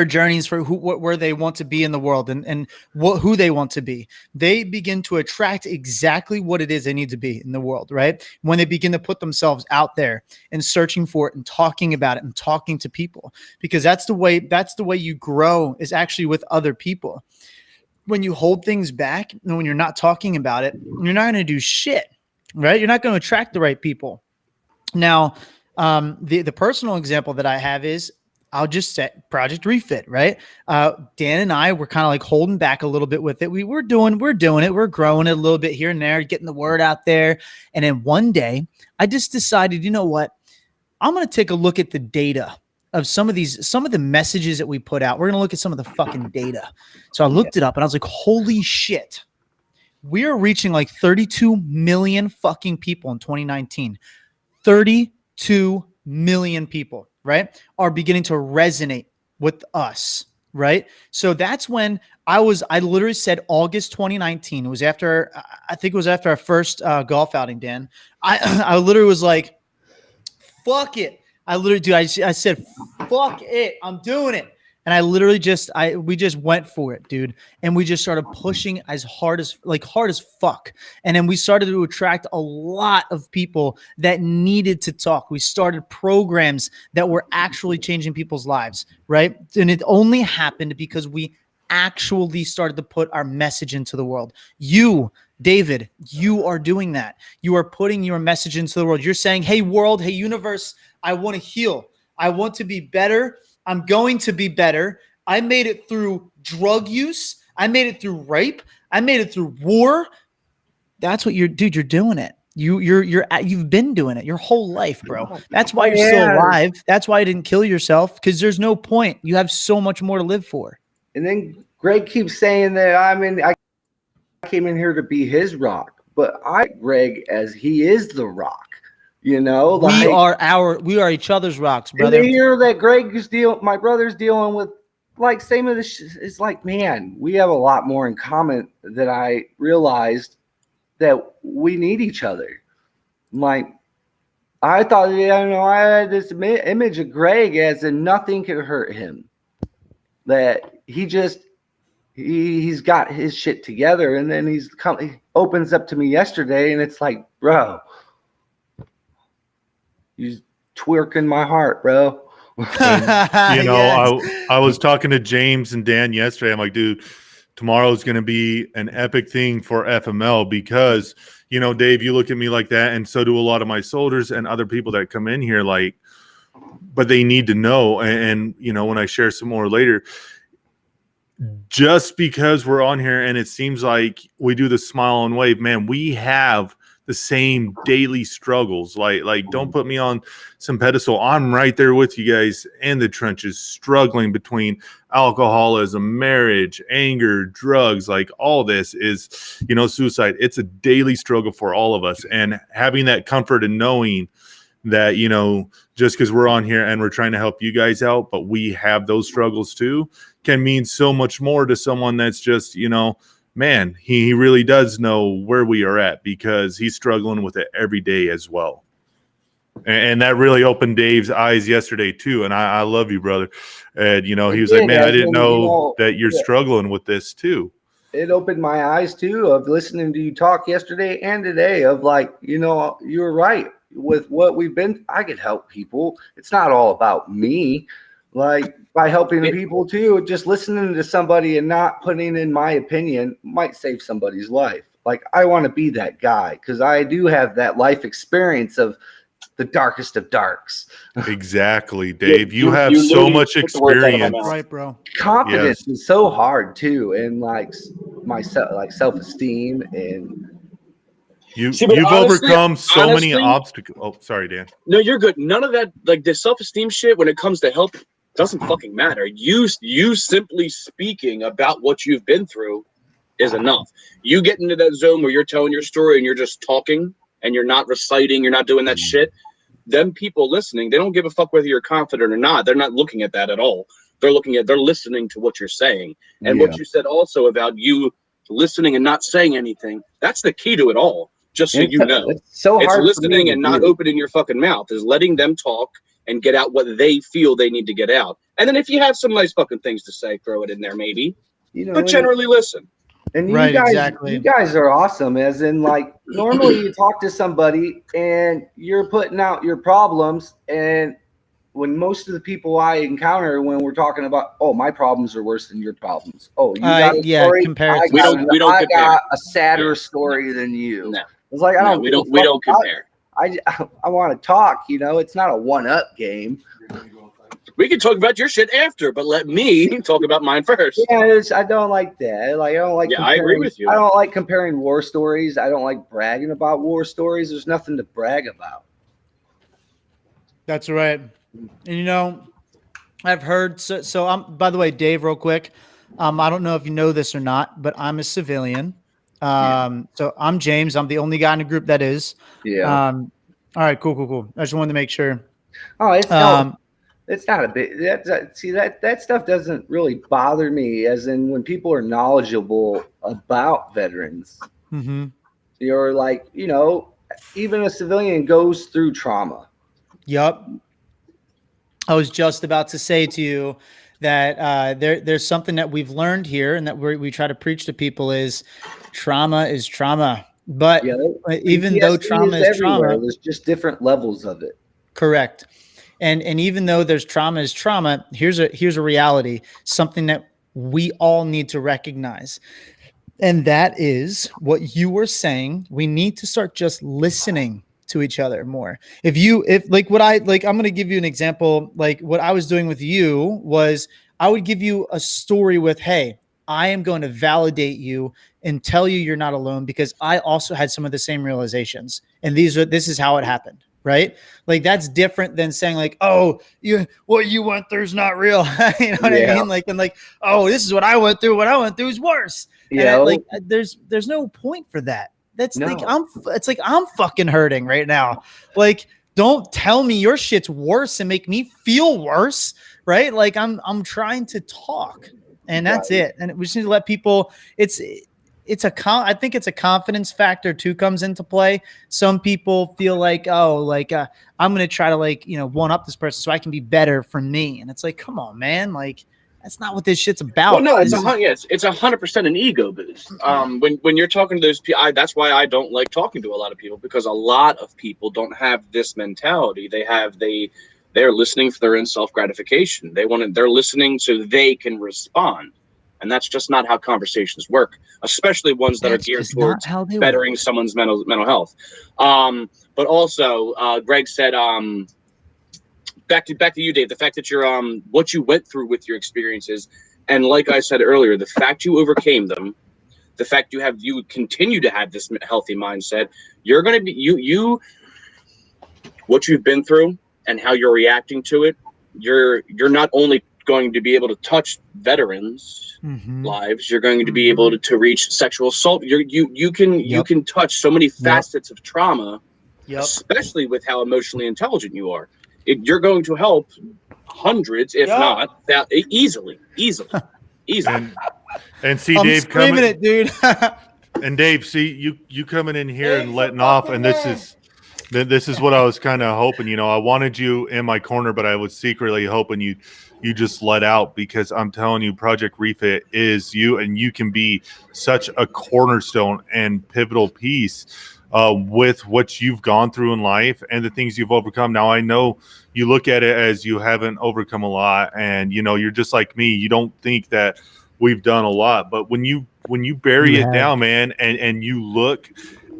journeys for where they want to be in the world and who they want to be. They begin to attract exactly what it is they need to be in the world, right? When they begin to put themselves out there and searching for it and talking about it and talking to people, because that's the way you grow is actually with other people. When you hold things back and when you're not talking about it, you're not going to do shit, right? You're not going to attract the right people. Now, the personal example that I have is I'll just set Project Refit, right? Dan and I were kind of like holding back a little bit with it. We're doing it. We're growing it a little bit here and there, getting the word out there. And then one day I just decided, you know what? I'm going to take a look at the data of some of the messages that we put out. We're going to look at some of the fucking data. So I looked it up and I was like, holy shit. We are reaching like 32 million fucking people in 2019. 32 million people, right, are beginning to resonate with us, right? So that's when I literally said August 2019. It was after, I think it was after our first golf outing, Dan. I literally was like, fuck it. I literally, dude, I said, fuck it. I'm doing it. And I literally we just went for it, dude. And we just started pushing as hard as fuck. And then we started to attract a lot of people that needed to talk. We started programs that were actually changing people's lives, right? And it only happened because we actually started to put our message into the world. You, David, you are doing that. You are putting your message into the world. You're saying, hey, world, hey, universe, I want to heal. I want to be better. I'm going to be better. I made it through drug use. I made it through rape. I made it through war. That's what you're doing it. You've been doing it your whole life, bro. That's why you're still alive. That's why you didn't kill yourself, because there's no point. You have so much more to live for. And then Greg keeps saying that I came in here to be his rock, but Greg as he is the rock. You know, like, we are each other's rocks, brother. And to hear that my brother's dealing with like same of this, it's like, man, we have a lot more in common that I realized that we need each other. Like, I thought, I had this image of Greg as in nothing could hurt him. That he's got his shit together, and then he opens up to me yesterday, and it's like, bro, you twerking my heart, bro. And, yes. I was talking to James and Dan yesterday. I'm like, dude, tomorrow's going to be an epic thing for FML because, Dave, you look at me like that, and so do a lot of my soldiers and other people that come in here, like, but they need to know. And when I share some more later, just because we're on here and it seems like we do the smile and wave, man, we have the same daily struggles. Like don't put me on some pedestal. I'm right there with you guys in the trenches, struggling between alcoholism, marriage, anger, drugs. Like all this is, suicide. It's a daily struggle for all of us. And having that comfort and knowing that, just because we're on here and we're trying to help you guys out, but we have those struggles too, can mean so much more to someone that's just, man, he really does know where we are at because he's struggling with it every day as well. And that really opened Dave's eyes yesterday too. And I love you, brother. And, he was like, man, I didn't know that you're struggling with this too. It opened my eyes too of listening to you talk yesterday and today of like, you were right with what we've been. I could help people. It's not all about me. Like by helping the people too, just listening to somebody and not putting in my opinion might save somebody's life. Like I want to be that guy because I do have that life experience of the darkest of darks. Exactly, Dave. You have so much experience, right, bro? Confidence is so hard too, and like self-esteem and. You've overcome so many obstacles. Oh, sorry, Dan. No, you're good. None of that, like the self-esteem shit, when it comes to help, doesn't fucking matter. You simply speaking about what you've been through is enough. You get into that zone where you're telling your story and you're just talking and you're not reciting, you're not doing that shit. Them people listening, they don't give a fuck whether you're confident or not. They're not looking at that at all. They're listening to what you're saying. And what you said also about you listening and not saying anything, that's the key to it all. Just so you know, it's so hard. It's listening and not opening your fucking mouth. Is letting them talk and get out what they feel they need to get out. And then if you have some nice fucking things to say, throw it in there maybe. But generally listen. And you guys are awesome. As in, like, normally you talk to somebody and you're putting out your problems. And when most of the people I encounter when we're talking about, oh, my problems are worse than your problems. Oh, you got a story? We don't compare. Got a sadder story than you. No. It's like we don't compare. I want to talk. It's not a one-up game. We can talk about your shit after, but let me talk about mine first. Yeah, I don't like that. Like I don't like. Yeah, I agree with you. I don't like comparing war stories. I don't like bragging about war stories. There's nothing to brag about. That's right. And I've heard, so I'm, by the way, Dave, real quick. I don't know if you know this or not, but I'm a civilian. So I'm James. I'm the only guy in the group that is. Yeah. All right, cool. I just wanted to make sure. Oh, it's Um, it's not a big. See that stuff doesn't really bother me. As in when people are knowledgeable about veterans, mhm. you're like, even a civilian goes through trauma. Yep. I was just about to say to you that there's something that we've learned here, and that we try to preach to people is trauma. But Yeah, even though PTSD trauma is is everywhere. trauma, There's just different levels of it. correct. And even though there's trauma is trauma, here's a reality, something that we all need to recognize. And that is what you were saying. We need to start just listening to each other more. If like what I'm going to give you an example. Like what I was doing with you was I would give you a story with, hey, I am going to validate you and tell you you're not alone, because I also had some of the same realizations. And this is how it happened. Right. Like that's different than saying like, oh, what you went through is not real. You know what I mean? Like, and like, oh, this is what I went through. What I went through is worse. And there's no point for that. That's like, it's like, I'm fucking hurting right now. Like, don't tell me your shit's worse and make me feel worse. Right. Like I'm trying to talk, and that's it. And we just need to let people, I think it's a confidence factor too comes into play. Some people feel like, I'm going to try to one up this person so I can be better for me. And it's like, come on, man. Like, that's not what this shit's about. Well, no, it's 100% an ego boost. When you're talking to those people, that's why I don't like talking to a lot of people, because a lot of people don't have this mentality. They're listening for their own self-gratification. They're listening so they can respond. And that's just not how conversations work, especially ones that are geared towards bettering someone's mental health. But also, Greg said, back to you, Dave, the fact that you're what you went through with your experiences, and like I said earlier, the fact you overcame them, the fact you continue to have this healthy mindset, you're going to be what you've been through and how you're reacting to it. You're not only going to be able to touch veterans' lives, you're going to be able to reach sexual assault. You can touch so many facets of trauma, especially with how emotionally intelligent you are. You're going to help hundreds, if not that, easily. And see, I'm Dave screaming coming, it, dude. and Dave, see you coming in here and letting off, and this is what I was kind of hoping. I wanted you in my corner, but I was secretly hoping you just let out, because I'm telling you, Project Refit is you, and you can be such a cornerstone and pivotal piece with what you've gone through in life and the things you've overcome. Now, I know you look at it as you haven't overcome a lot, and you're just like me. You don't think that we've done a lot, but when you bury it down, man, and you look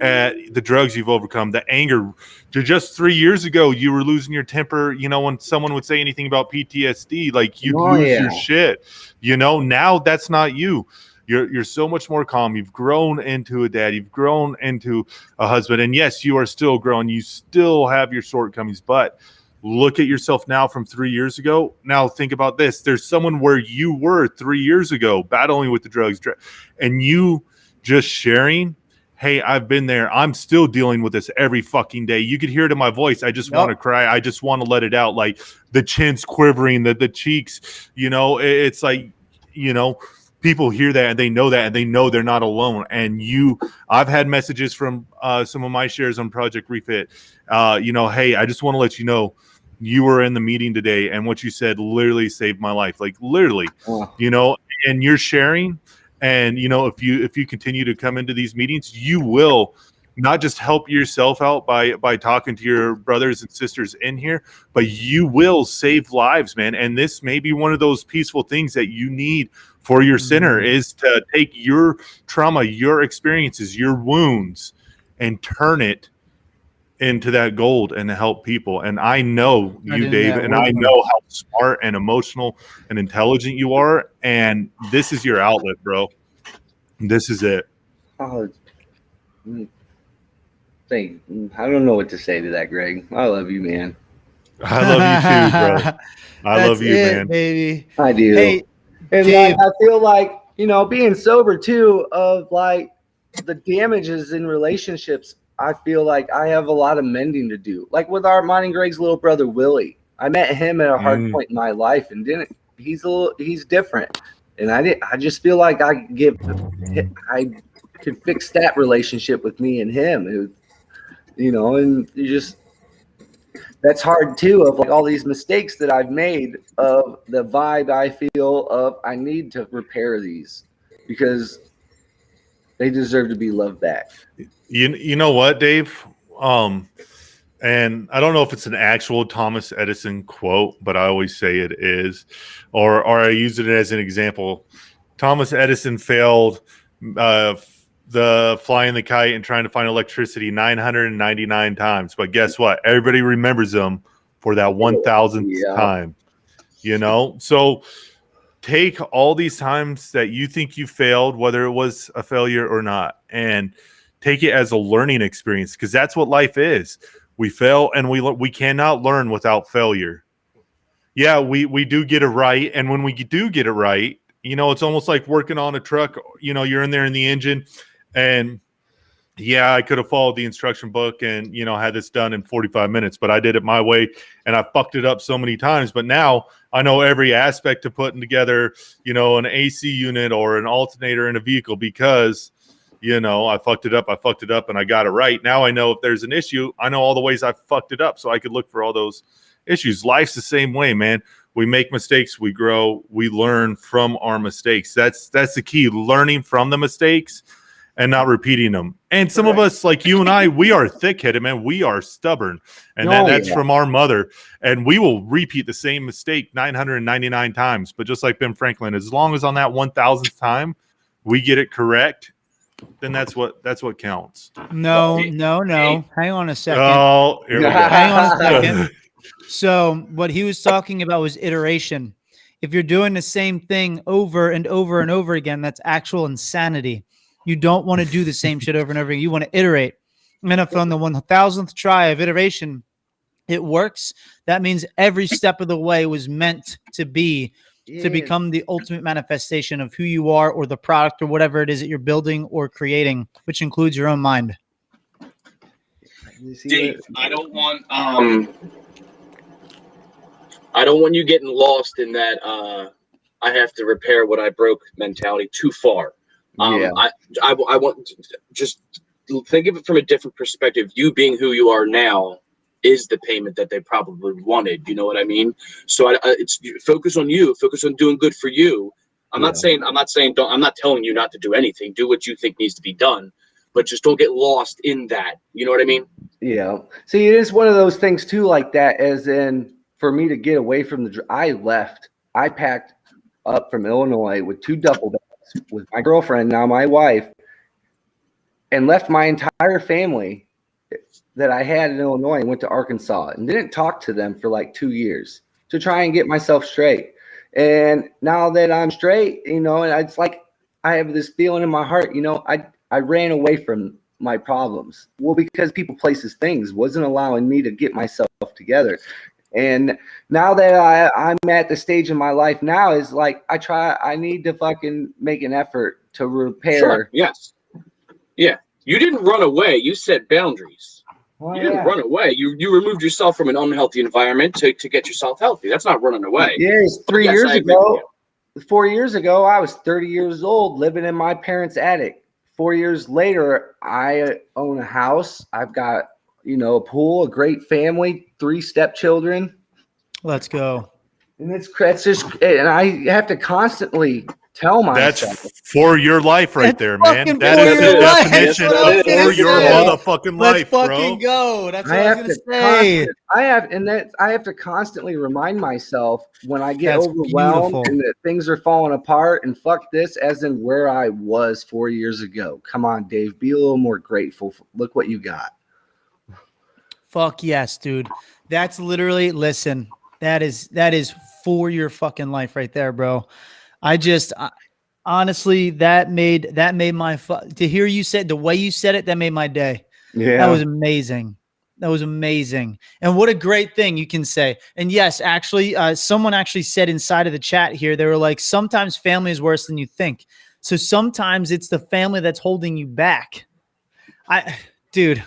at the drugs you've overcome, the anger. Just 3 years ago, you were losing your temper. When someone would say anything about PTSD, like you'd lose your shit. Now that's not you. You're so much more calm. You've grown into a dad. You've grown into a husband. And yes, you are still growing. You still have your shortcomings, but look at yourself now from 3 years ago. Now think about this. There's someone where you were 3 years ago battling with the drugs, and you just sharing, hey, I've been there. I'm still dealing with this every fucking day. You could hear it in my voice. I just want to cry. I just want to let it out. Like the chin's quivering, the cheeks, it's like, people hear that and they know that, and they know they're not alone. And I've had messages from some of my shares on Project Refit. Hey, I just want to let you know, you were in the meeting today, and what you said literally saved my life. Like literally, and you're sharing. And if you continue to come into these meetings, you will not just help yourself out by talking to your brothers and sisters in here, but you will save lives, man. And this may be one of those peaceful things that you need for your center, is to take your trauma, your experiences, your wounds, and turn it into that gold and to help people. And I know you, Dave, and I know how smart and emotional and intelligent you are. And this is your outlet, bro. This is it. Oh, I don't know what to say to that, Greg. I love you, man. I love you too, bro. I That's love you, it, man. baby. I do. Hey, And Dave. like, I feel like, being sober too, of like the damages in relationships, I feel like I have a lot of mending to do. Like with mine and Greg's little brother, Willie. I met him at a hard point in my life and he's different. And I just feel like I could fix that relationship with me and him. And you just, that's hard too, of like all these mistakes that I've made, of the vibe I feel of I need to repair these because they deserve to be loved back. You know what, Dave? And I don't know if it's an actual Thomas Edison quote, but I always say it is, or I use it as an example. Thomas Edison failed the flying the kite and trying to find electricity 999 times, but guess what? Everybody remembers him for that 1000th time. So take all these times that you think you failed, whether it was a failure or not, and take it as a learning experience, because that's what life is. We fail and we cannot learn without failure. Yeah, we do get it right, and when we do get it right, it's almost like working on a truck. You're in there in the engine, and yeah, I could have followed the instruction book and had this done in 45 minutes, but I did it my way, and I fucked it up so many times. But now I know every aspect to putting together, an AC unit or an alternator in a vehicle, because I fucked it up and I got it right. Now I know if there's an issue, I know all the ways I fucked it up, so I could look for all those issues. Life's the same way, man. We make mistakes, we grow, we learn from our mistakes. That's the key, learning from the mistakes and not repeating them. And some of us, like you and I, we are thick-headed, man. We are stubborn, and that's from our mother. And we will repeat the same mistake 999 times. But just like Ben Franklin, as long as on that 1000th time we get it correct, then that's what counts. No. Hang on a second. Oh, here we go. Hang on a second. So what he was talking about was iteration. If you're doing the same thing over and over and over again, that's actual insanity. You don't want to do the same shit over and over again. You want to iterate. And if on the 1000th try of iteration it works, that means every step of the way was meant to be to become the ultimate manifestation of who you are, or the product, or whatever it is that you're building or creating, which includes your own mind. Dave, I don't want you getting lost in that I have to repair what I broke mentality too far. I want to just think of it from a different perspective. You being who you are now is the payment that they probably wanted. You know what I mean? So it's focus on you, focus on doing good for you. I'm not telling you not to do anything. Do what you think needs to be done, but just don't get lost in that. You know what I mean? Yeah. See, it is one of those things too, like that, as in for me to get away from I packed up from Illinois with 2 duffel bags with my girlfriend, now my wife, and left my entire family that I had in Illinois and went to Arkansas and didn't talk to them for like 2 years to try and get myself straight. And now that I'm straight, and it's like I have this feeling in my heart, I ran away from my problems. Well, because people, places, things wasn't allowing me to get myself together. And now that I'm at the stage in my life now, is like I need to fucking make an effort to repair. Sure. Yes. Yeah. You didn't run away. You set boundaries. You didn't run away. You removed yourself from an unhealthy environment to get yourself healthy. That's not running away. Yes, 3 years ago, 4 years ago, I was 30 years old living in my parents' attic. 4 years later, I own a house. I've got, a pool, a great family, 3 stepchildren. Let's go. And that's just, and I have to constantly tell myself. That's for your life right there, man. That is the definition of for your motherfucking life, bro. Let's fucking go. That's what I was going to say. I have to constantly remind myself when I get overwhelmed and that things are falling apart and fuck this, as in where I was 4 years ago. Come on, Dave, be a little more grateful. Look what you got. Fuck yes, dude. That's literally, listen, that is for your fucking life right there, bro. Honestly, that made my to hear you said the way you said it, that made my day. Yeah, that was amazing. That was amazing. And what a great thing you can say. And yes, actually, someone actually said inside of the chat here, they were like, sometimes family is worse than you think. So sometimes it's the family that's holding you back. Dude,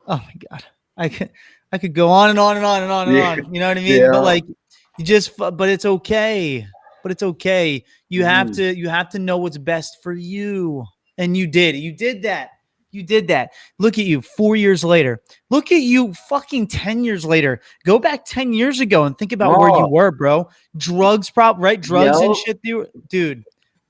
oh my God. I could go on and on and on and on and on. You know what I mean? Yeah. But like, but it's okay. But it's okay. You have to know what's best for you. And you did. You did that. You did that. Look at you 4 years later. Look at you fucking 10 years later. Go back 10 years ago and think about where you were, bro. Drugs, right? Drugs and shit. Dude,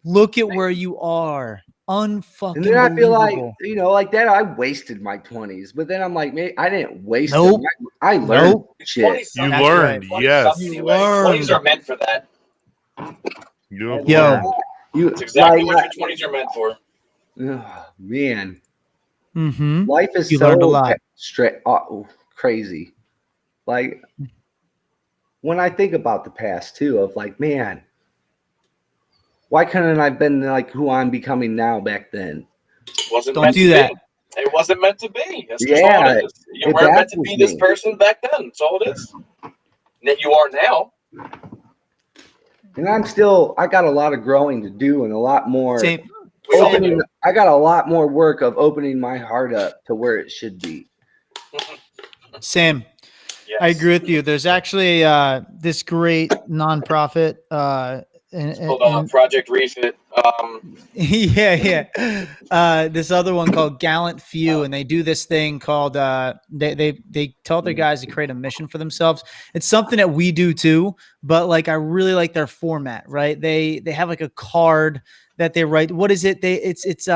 look at where you are. Unfucking And then I feel like, believable. you know, like that, I wasted my 20s. But then I'm like, man, I didn't waste Nope. them. I learned shit. You That's learned, right. yes. You learned. 20s are meant for that. You have Yo. learned. That's exactly what your 20s are meant for. Oh, man. Mm-hmm. Life is You so learned a lot. crazy. Like, when I think about the past, too, of like, man, why couldn't I have been like who I'm becoming now back then? Wasn't Don't meant do to that. be. It wasn't meant to be. That's Yeah, all it is. You it weren't meant to be baffles this me. person back then. That's all it is. That you are now. And I got a lot of growing to do and a lot more. Same. We all do. I got a lot more work of opening my heart up to where it should be. Same. Yes. I agree with you. There's actually this great nonprofit. It's called Project Refit. This other one called Gallant Few, and they do this thing called they tell their guys to create a mission for themselves. It's something that we do too, but like I really like their format, right? They have like a card that they write. What is it? It's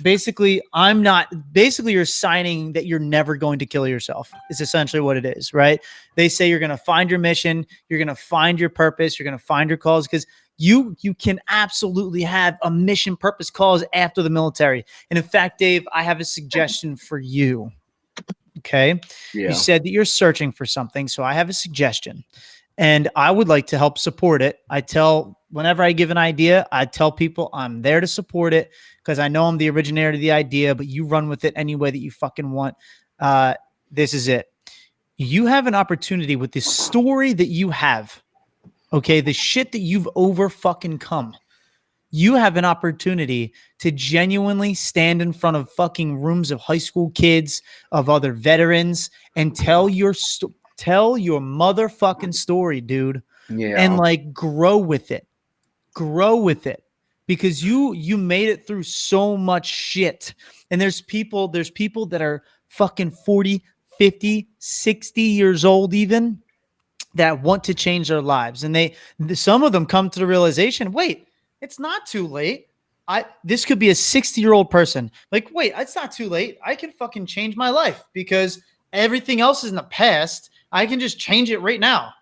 basically you're signing that you're never going to kill yourself. It's essentially what it is, right? They say you're going to find your mission, you're going to find your purpose, you're going to find your cause, because you can absolutely have a mission, purpose, cause after the military. And in fact, Dave, I have a suggestion for you. Okay. Yeah. You said that you're searching for something. So I have a suggestion and I would like to help support it. Whenever I give an idea, I tell people I'm there to support it because I know I'm the originator of the idea, but you run with it any way that you fucking want. This is it. You have an opportunity with this story that you have. Okay, the shit that you've over fucking come. You have an opportunity to genuinely stand in front of fucking rooms of high school kids, of other veterans, and tell your motherfucking story, dude. Yeah. And like grow with it. Grow with it. Because you made it through so much shit. And there's people that are fucking 40, 50, 60 years old even, that want to change their lives. And some of them come to the realization, wait, it's not too late. This could be a 60-year-old person. Like, wait, it's not too late. I can fucking change my life because everything else is in the past. I can just change it right now.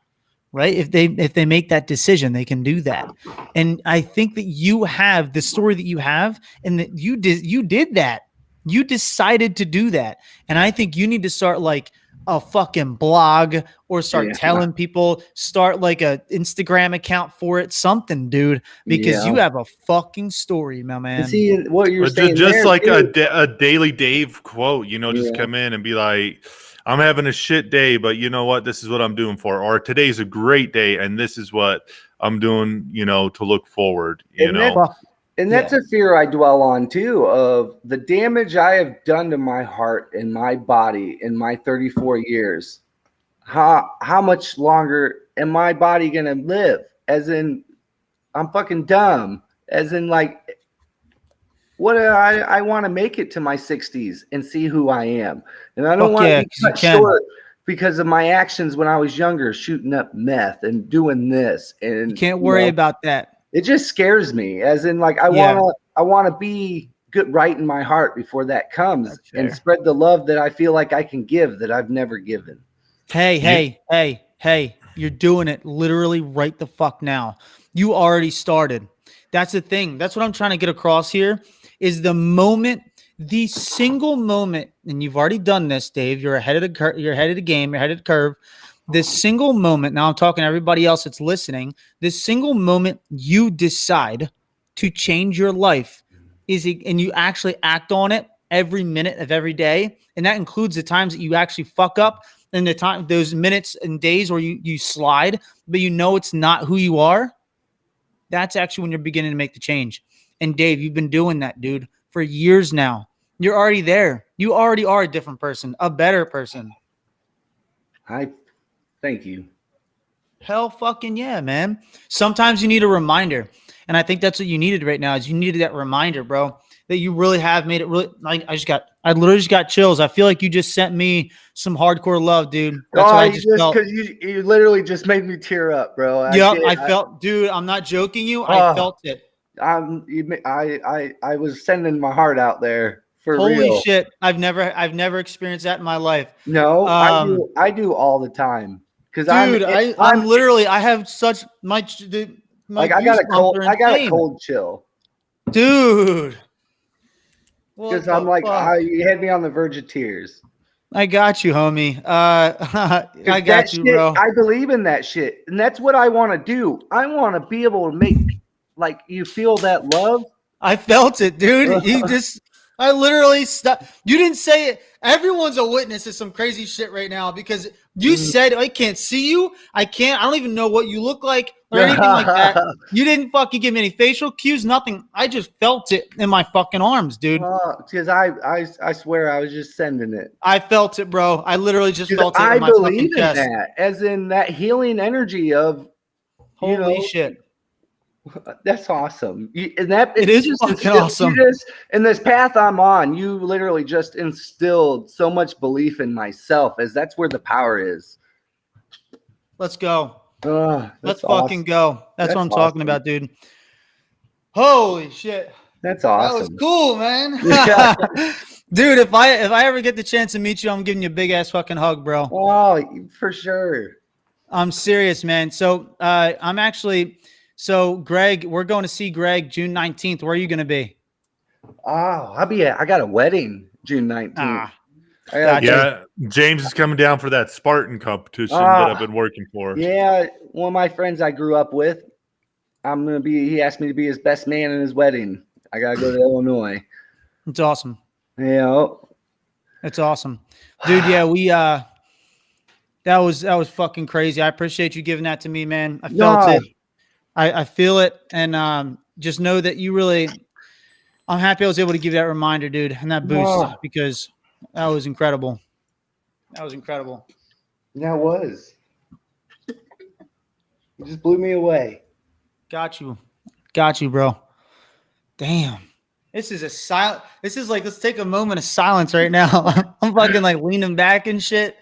Right? If they make that decision, they can do that. And I think that you have the story that you have, and that you did that. You decided to do that. And I think you need to start like a fucking blog or start telling people, start like a Instagram account for it, something, dude, because you have a fucking story, my man. See what you're saying. Just like a Daily Dave quote, just come in and be like, I'm having a shit day, but you know what? This is what I'm doing for. Or today's a great day, and this is what I'm doing, to look forward, And that's a fear I dwell on too, of the damage I have done to my heart and my body in my 34 years. How much longer am my body gonna live? As in, I'm fucking dumb. As in, like, what I want to make it to my 60s and see who I am, and I don't want to be cut short because of my actions when I was younger, shooting up meth and doing this. And you can't worry about that. It just scares me, as in, like, I want to be good, right in my heart before that comes, and spread the love that I feel like I can give that I've never given. Hey, you're doing it literally right the fuck now. You already started. That's the thing. That's what I'm trying to get across here is the single moment, and you've already done this, Dave. You're ahead of the game. You're ahead of the curve. This single moment, now I'm talking to everybody else that's listening, this single moment you decide to change your life and you actually act on it, every minute of every day. And that includes the times that you actually fuck up and those minutes and days where you slide, but you know it's not who you are. That's actually when you're beginning to make the change. And Dave, you've been doing that, dude, for years now. You're already there. You already are a different person, a better person. Thank you. Hell fucking yeah, man. Sometimes you need a reminder. And I think that's what you needed right now is you needed that reminder, bro, that you really have made it really like I literally just got chills. I feel like you just sent me some hardcore love, dude. That's what I just felt. Because you literally just made me tear up, bro. I felt, dude, I'm not joking you. I felt it. I was sending my heart out there for Holy real. shit. I've never experienced that in my life. No, I do all the time. Because dude, I'm literally I have such my like I got a cold chill. Dude. Because I'm like, you had me on the verge of tears. I got you, homie. I got you, bro. I believe in that shit. And that's what I want to do. I want to be able to make like you feel that love. I felt it, dude. I literally stopped. You didn't say it. Everyone's a witness to some crazy shit right now because you said, I can't see you. I don't even know what you look like or anything like that. You didn't fucking give me any facial cues, nothing. I just felt it in my fucking arms, dude. Because I swear I was just sending it. I felt it, bro. I literally just felt it in my fucking chest. That, as in that healing energy of, holy shit. That's awesome. It is fucking awesome. In this path I'm on, you literally just instilled so much belief in myself, as that's where the power is. Let's go. Let's awesome. fucking go. That's what I'm talking about, dude. Holy shit. That's awesome. That was cool, man. Dude, if I ever get the chance to meet you, I'm giving you a big ass fucking hug, bro. Oh, for sure. I'm serious, man. So So Greg, we're going to see Greg June 19th. Where are you going to be? Oh, I got a wedding June 19th. Yeah, James is coming down for that Spartan competition that I've been working for. Yeah, one of my friends I grew up with. He asked me to be his best man in his wedding. I got to go to Illinois. It's awesome. Yeah. It's awesome. Dude, yeah, that was fucking crazy. I appreciate you giving that to me, man. I felt it. I feel it, and just know that I'm happy I was able to give you that reminder, dude, and that boost because that was incredible. That was incredible. That was. You just blew me away. Got you, bro. Damn. This is like, let's take a moment of silence right now. I'm fucking like leaning back and shit.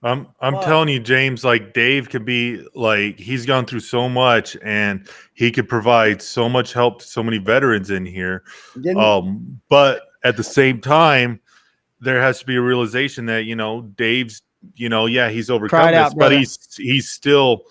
I'm telling you, James, like Dave could be like, he's gone through so much and he could provide so much help to so many veterans in here. But at the same time, there has to be a realization that, Dave's, he's overcome this, but he's still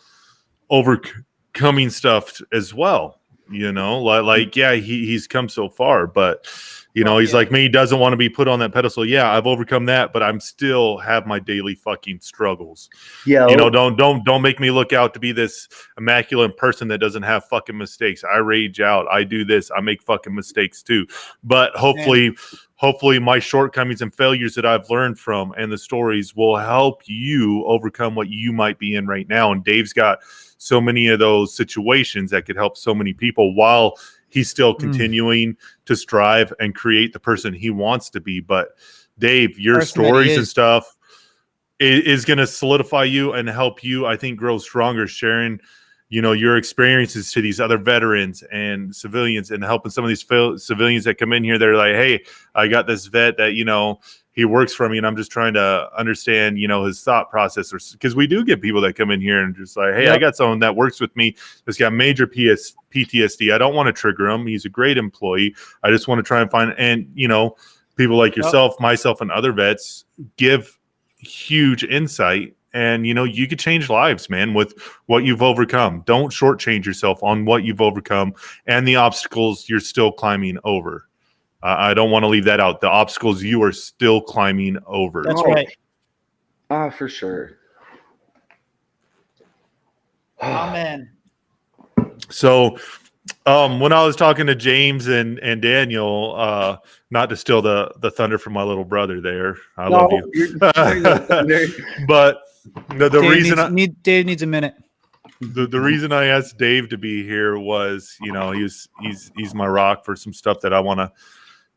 overcoming stuff as well. He's come so far, but he's like me. He doesn't want to be put on that pedestal. Yeah, I've overcome that, but I'm still have my daily fucking struggles. Yeah, don't make me look out to be this immaculate person that doesn't have fucking mistakes. I rage out. I do this. I make fucking mistakes too. But hopefully my shortcomings and failures that I've learned from and the stories will help you overcome what you might be in right now. And Dave's got so many of those situations that could help so many people while he's still continuing to strive and create the person he wants to be. But Dave, your stories and stuff is going to solidify you and help you, I think, grow stronger, sharing, your experiences to these other veterans and civilians and helping some of these civilians that come in here. They're like, hey, I got this vet that, he works for me and I'm just trying to understand, his thought process, because we do get people that come in here and just like, hey, I got someone that works with me that's got major PTSD. I don't want to trigger him. He's a great employee. I just want to try and find, and, people like yourself, myself, and other vets give huge insight. And, you could change lives, man, with what you've overcome. Don't shortchange yourself on what you've overcome and the obstacles you're still climbing over. I don't want to leave that out. The obstacles you are still climbing over. That's right. For sure. Oh, man. So When I was talking to James and Daniel, not to steal the thunder from my little brother there. I love you. But the reason Dave needs a minute. The reason I asked Dave to be here was, he's my rock for some stuff that I want to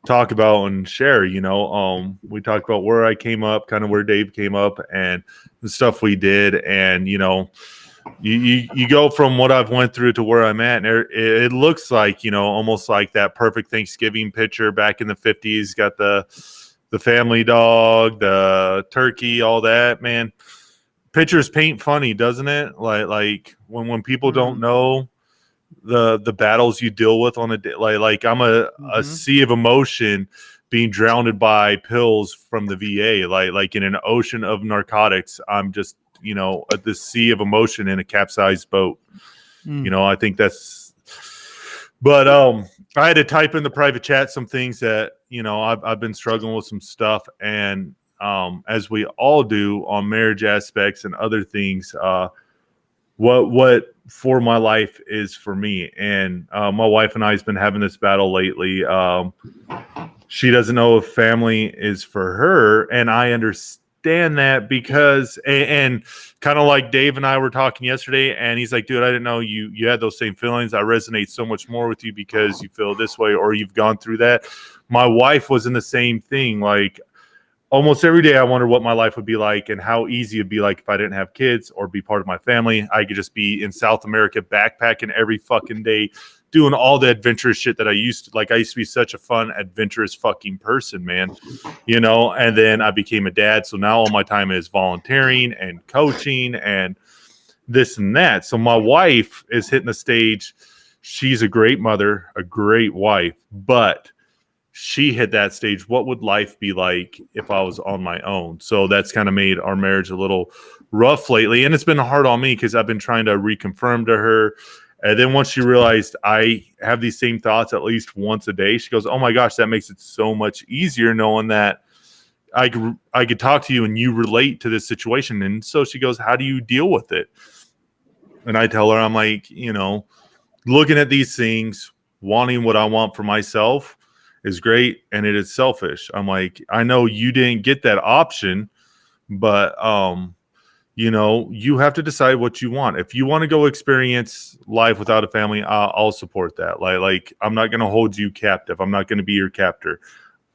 talk about and share. We talked about where I came up, kind of where Dave came up, and the stuff we did, and you go from what I've went through to where I'm at, and it looks like, almost like that perfect Thanksgiving picture back in the 50s. Got the family dog, the turkey, all that, man. Pictures paint funny, doesn't it? Like when people don't know the battles you deal with on a day, like I'm a sea of emotion being drowned by pills from the VA, like in an ocean of narcotics. I'm just at this sea of emotion in a capsized boat. I think that's. But I had to type in the private chat some things that I've been struggling with some stuff, and as we all do on marriage aspects and other things, what for my life is for me. And my wife and I has been having this battle lately. She doesn't know if family is for her, and I understand that because, and kind of like Dave and I were talking yesterday, and he's like, dude, I didn't know you had those same feelings. I resonate so much more with you because you feel this way or you've gone through that. My wife was in the same thing. Like, almost every day I wonder what my life would be like and how easy it'd be like if I didn't have kids or be part of my family. I could just be in South America backpacking every fucking day, doing all the adventurous shit that I used to. Like, I used to be such a fun, adventurous fucking person, man. And then I became a dad. So now all my time is volunteering and coaching and this and that. So my wife is hitting the stage. She's a great mother, a great wife, but she hit that stage. What would life be like if I was on my own? So that's kind of made our marriage a little rough lately. And it's been hard on me because I've been trying to reconfirm to her. And then once she realized I have these same thoughts at least once a day, she goes, oh my gosh, that makes it so much easier knowing that I could talk to you and you relate to this situation. And so she goes, how do you deal with it? And I tell her, I'm like, looking at these things, wanting what I want for myself is great, and it is selfish. I'm like, I know you didn't get that option, but you have to decide what you want. If you want to go experience life without a family, I'll support that. Like I'm not going to hold you captive. I'm not going to be your captor.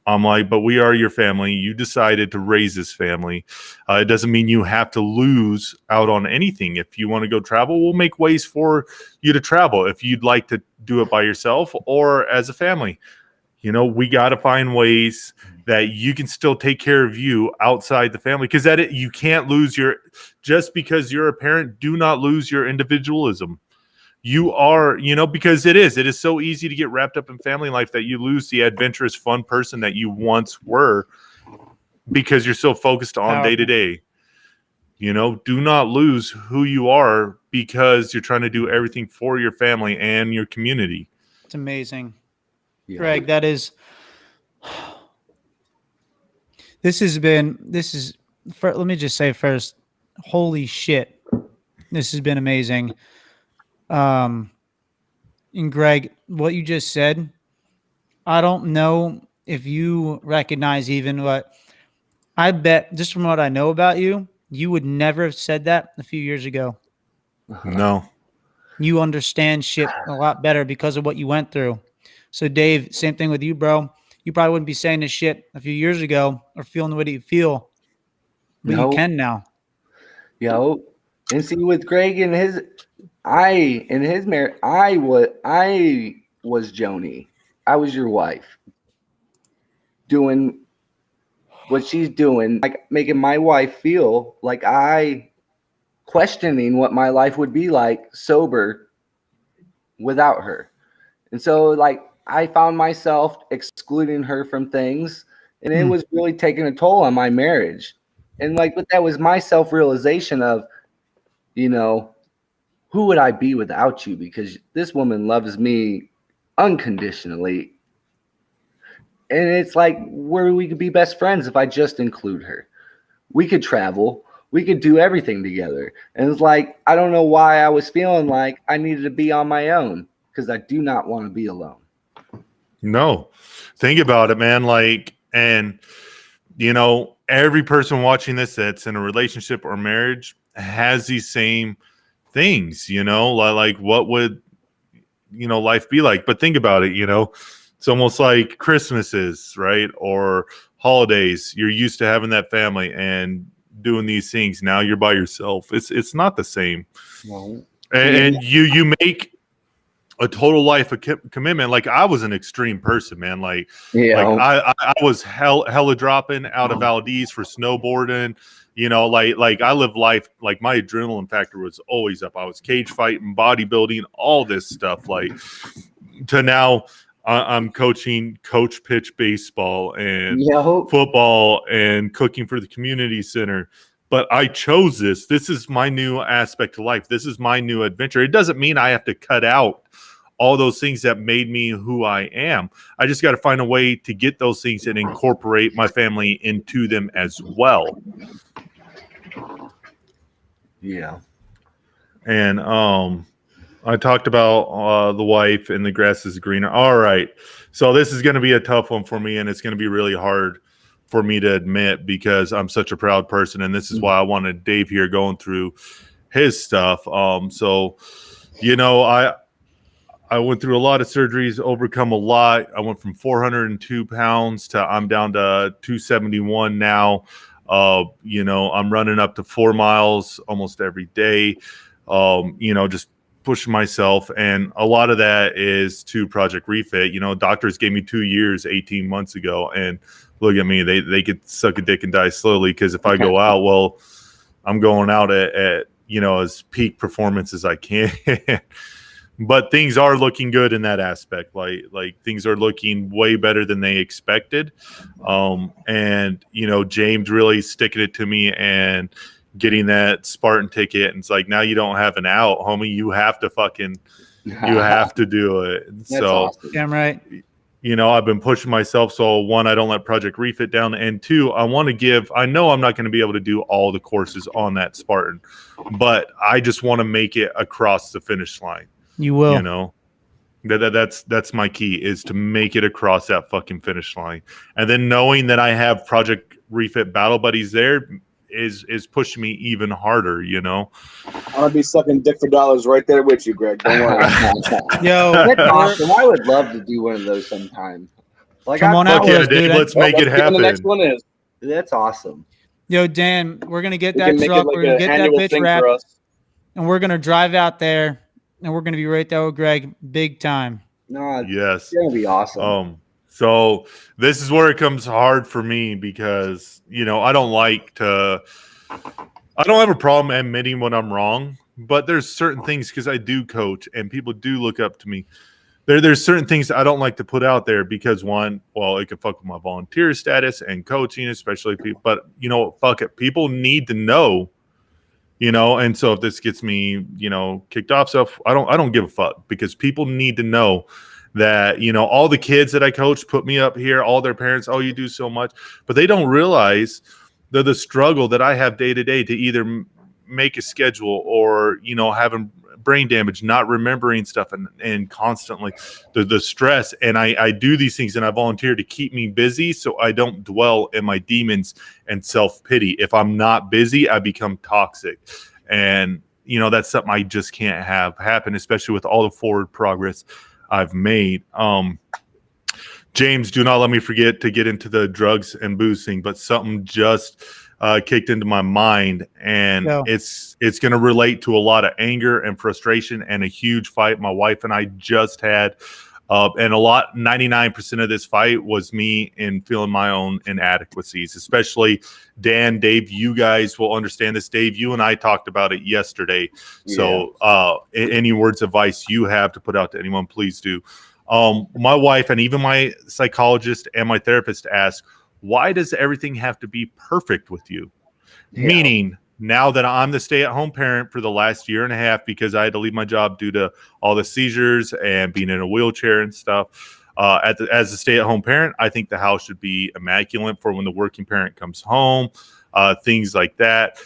I'm like, but we are your family. You decided to raise this family. It doesn't mean you have to lose out on anything. If you want to go travel, we'll make ways for you to travel. If you'd like to do it by yourself or as a family. We got to find ways that you can still take care of you outside the family, because you can't lose just because you're a parent, do not lose your individualism. You are, because it is so easy to get wrapped up in family life that you lose the adventurous, fun person that you once were because you're so focused on day to day. Do not lose who you are because you're trying to do everything for your family and your community. It's amazing. Yeah. Greg, let me just say first, holy shit, this has been amazing. And Greg, what you just said, I don't know if you recognize even what I bet, just from what I know about you, you would never have said that a few years ago. No. You understand shit a lot better because of what you went through. So Dave, same thing with you, bro. You probably wouldn't be saying this shit a few years ago or feeling the way that you feel, but you can now. And see, with Greg and his marriage, I was Joni. I was your wife, doing what she's doing, like making my wife feel like questioning what my life would be like sober without her. And so, like, I found myself excluding her from things, and it was really taking a toll on my marriage. And but that was my self-realization of, who would I be without you? Because this woman loves me unconditionally. And it's like, where we could be best friends if I just include her. We could travel. We could do everything together. And it's like, I don't know why I was feeling like I needed to be on my own. because I do not want to be alone. No, think about it, man. Like, and every person watching this that's in a relationship or marriage has these same things, like what would, life be like? But think about it, it's almost like Christmases, right? Or holidays. You're used to having that family and doing these things. Now you're by yourself. It's not the same. No. And you make a total life commitment. Like, I was an extreme person, man. Like I was hella dropping out of Valdez for snowboarding. Like I lived life, like my adrenaline factor was always up. I was cage fighting, bodybuilding, all this stuff. Like, to now I'm coaching coach pitch baseball and football and cooking for the community center. But I chose this. This is my new aspect of life. This is my new adventure. It doesn't mean I have to cut out all those things that made me who I am. I just got to find a way to get those things and incorporate my family into them as well. Yeah. And I talked about the wife and the grass is greener. All right. So this is going to be a tough one for me, and it's going to be really hard for me to admit because I'm such a proud person, and this is why I wanted Dave here going through his stuff. I went through a lot of surgeries, overcome a lot. I went from 402 pounds to I'm down to 271 now. I'm running up to 4 miles almost every day. Just pushing myself. And a lot of that is to Project Refit. Doctors gave me 2 years, 18 months ago. And look at me, they could suck a dick and die slowly. Because if I go out, well, I'm going out at as peak performance as I can. But things are looking good in that aspect. Like things are looking way better than they expected. And James really sticking it to me and getting that Spartan ticket. And it's like, now you don't have an out, homie. You have to you have to do it. So awesome. Damn right. I've been pushing myself. So one, I don't let Project Refit down. And two, I know I'm not going to be able to do all the courses on that Spartan, but I just want to make it across the finish line. You will. That's my key, is to make it across that fucking finish line. And then knowing that I have Project Refit battle buddies there is pushing me even harder, I'm gonna be sucking dick for dollars right there with you, Greg. Don't worry. Yo, that's awesome. I would love to do one of those sometime. Like, come on out with us, dude. Let's make it happen. The next one is. That's awesome. Yo, Dan, we're gonna get that truck. We're gonna get that bitch wrapped, and we're gonna drive out there. And we're going to be right there with Greg, big time. No, yes, it's going to be awesome. So this is where it comes hard for me because I don't have a problem admitting when I'm wrong, but there's certain things, because I do coach and people do look up to me. There's certain things I don't like to put out there because one, well, it could fuck with my volunteer status and coaching, especially people. But fuck it, people need to know. And so if this gets me, kicked off stuff, I don't give a fuck, because people need to know that, all the kids that I coach put me up here, all their parents, oh, you do so much, but they don't realize the struggle that I have day to day to either make a schedule or, having brain damage, not remembering stuff, and constantly the stress. And I do these things and I volunteer to keep me busy so I don't dwell in my demons and self-pity. If I'm not busy, I become toxic. And, that's something I just can't have happen, especially with all the forward progress I've made. James, do not let me forget to get into the drugs and booze thing, but something just kicked into my mind, and it's going to relate to a lot of anger and frustration and a huge fight my wife and I just had. And 99% of this fight was me in feeling my own inadequacies, especially Dan, Dave, you guys will understand this. Dave, you and I talked about it yesterday. Yeah. So any words of advice you have to put out to anyone, please do. My wife and even my psychologist and my therapist ask, why does everything have to be perfect with you? Yeah. Meaning, now that I'm the stay-at-home parent for the last year and a half because I had to leave my job due to all the seizures and being in a wheelchair and stuff, as a stay-at-home parent, I think the house should be immaculate for when the working parent comes home, things like that.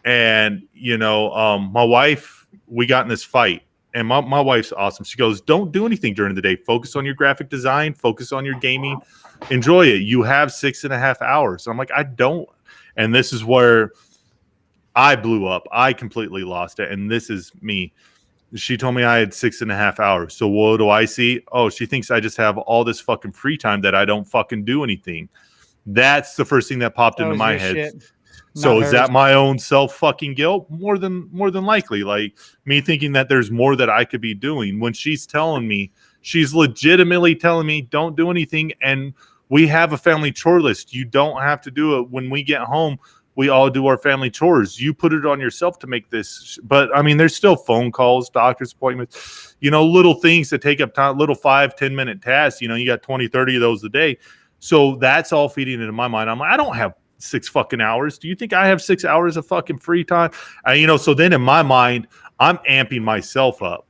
And, my wife, we got in this fight. and my wife's awesome. She goes, don't do anything during the day. Focus on your graphic design, focus on your gaming, enjoy it. You have 6.5 hours. I'm like, I don't. And this is where I blew up. I completely lost it. And this is me. She told me I had 6.5 hours. So what do I see? Oh, she thinks I just have all this fucking free time that I don't fucking do anything. That's the first thing that popped into my head. Shit. So Not is hers. that my own self fucking guilt? More than likely, like me thinking that there's more that I could be doing when she's telling me, she's legitimately telling me don't do anything. And we have a family chore list. You don't have to do it. When we get home, we all do our family chores. You put it on yourself to make this. But I mean, there's still phone calls, doctor's appointments, little things that take up time, little 5-10 minute tasks. You got 20, 30 of those a day. So that's all feeding into my mind. I'm like, I don't have 6 fucking hours. Do you think I have 6 hours of fucking free time? So then in my mind, I'm amping myself up.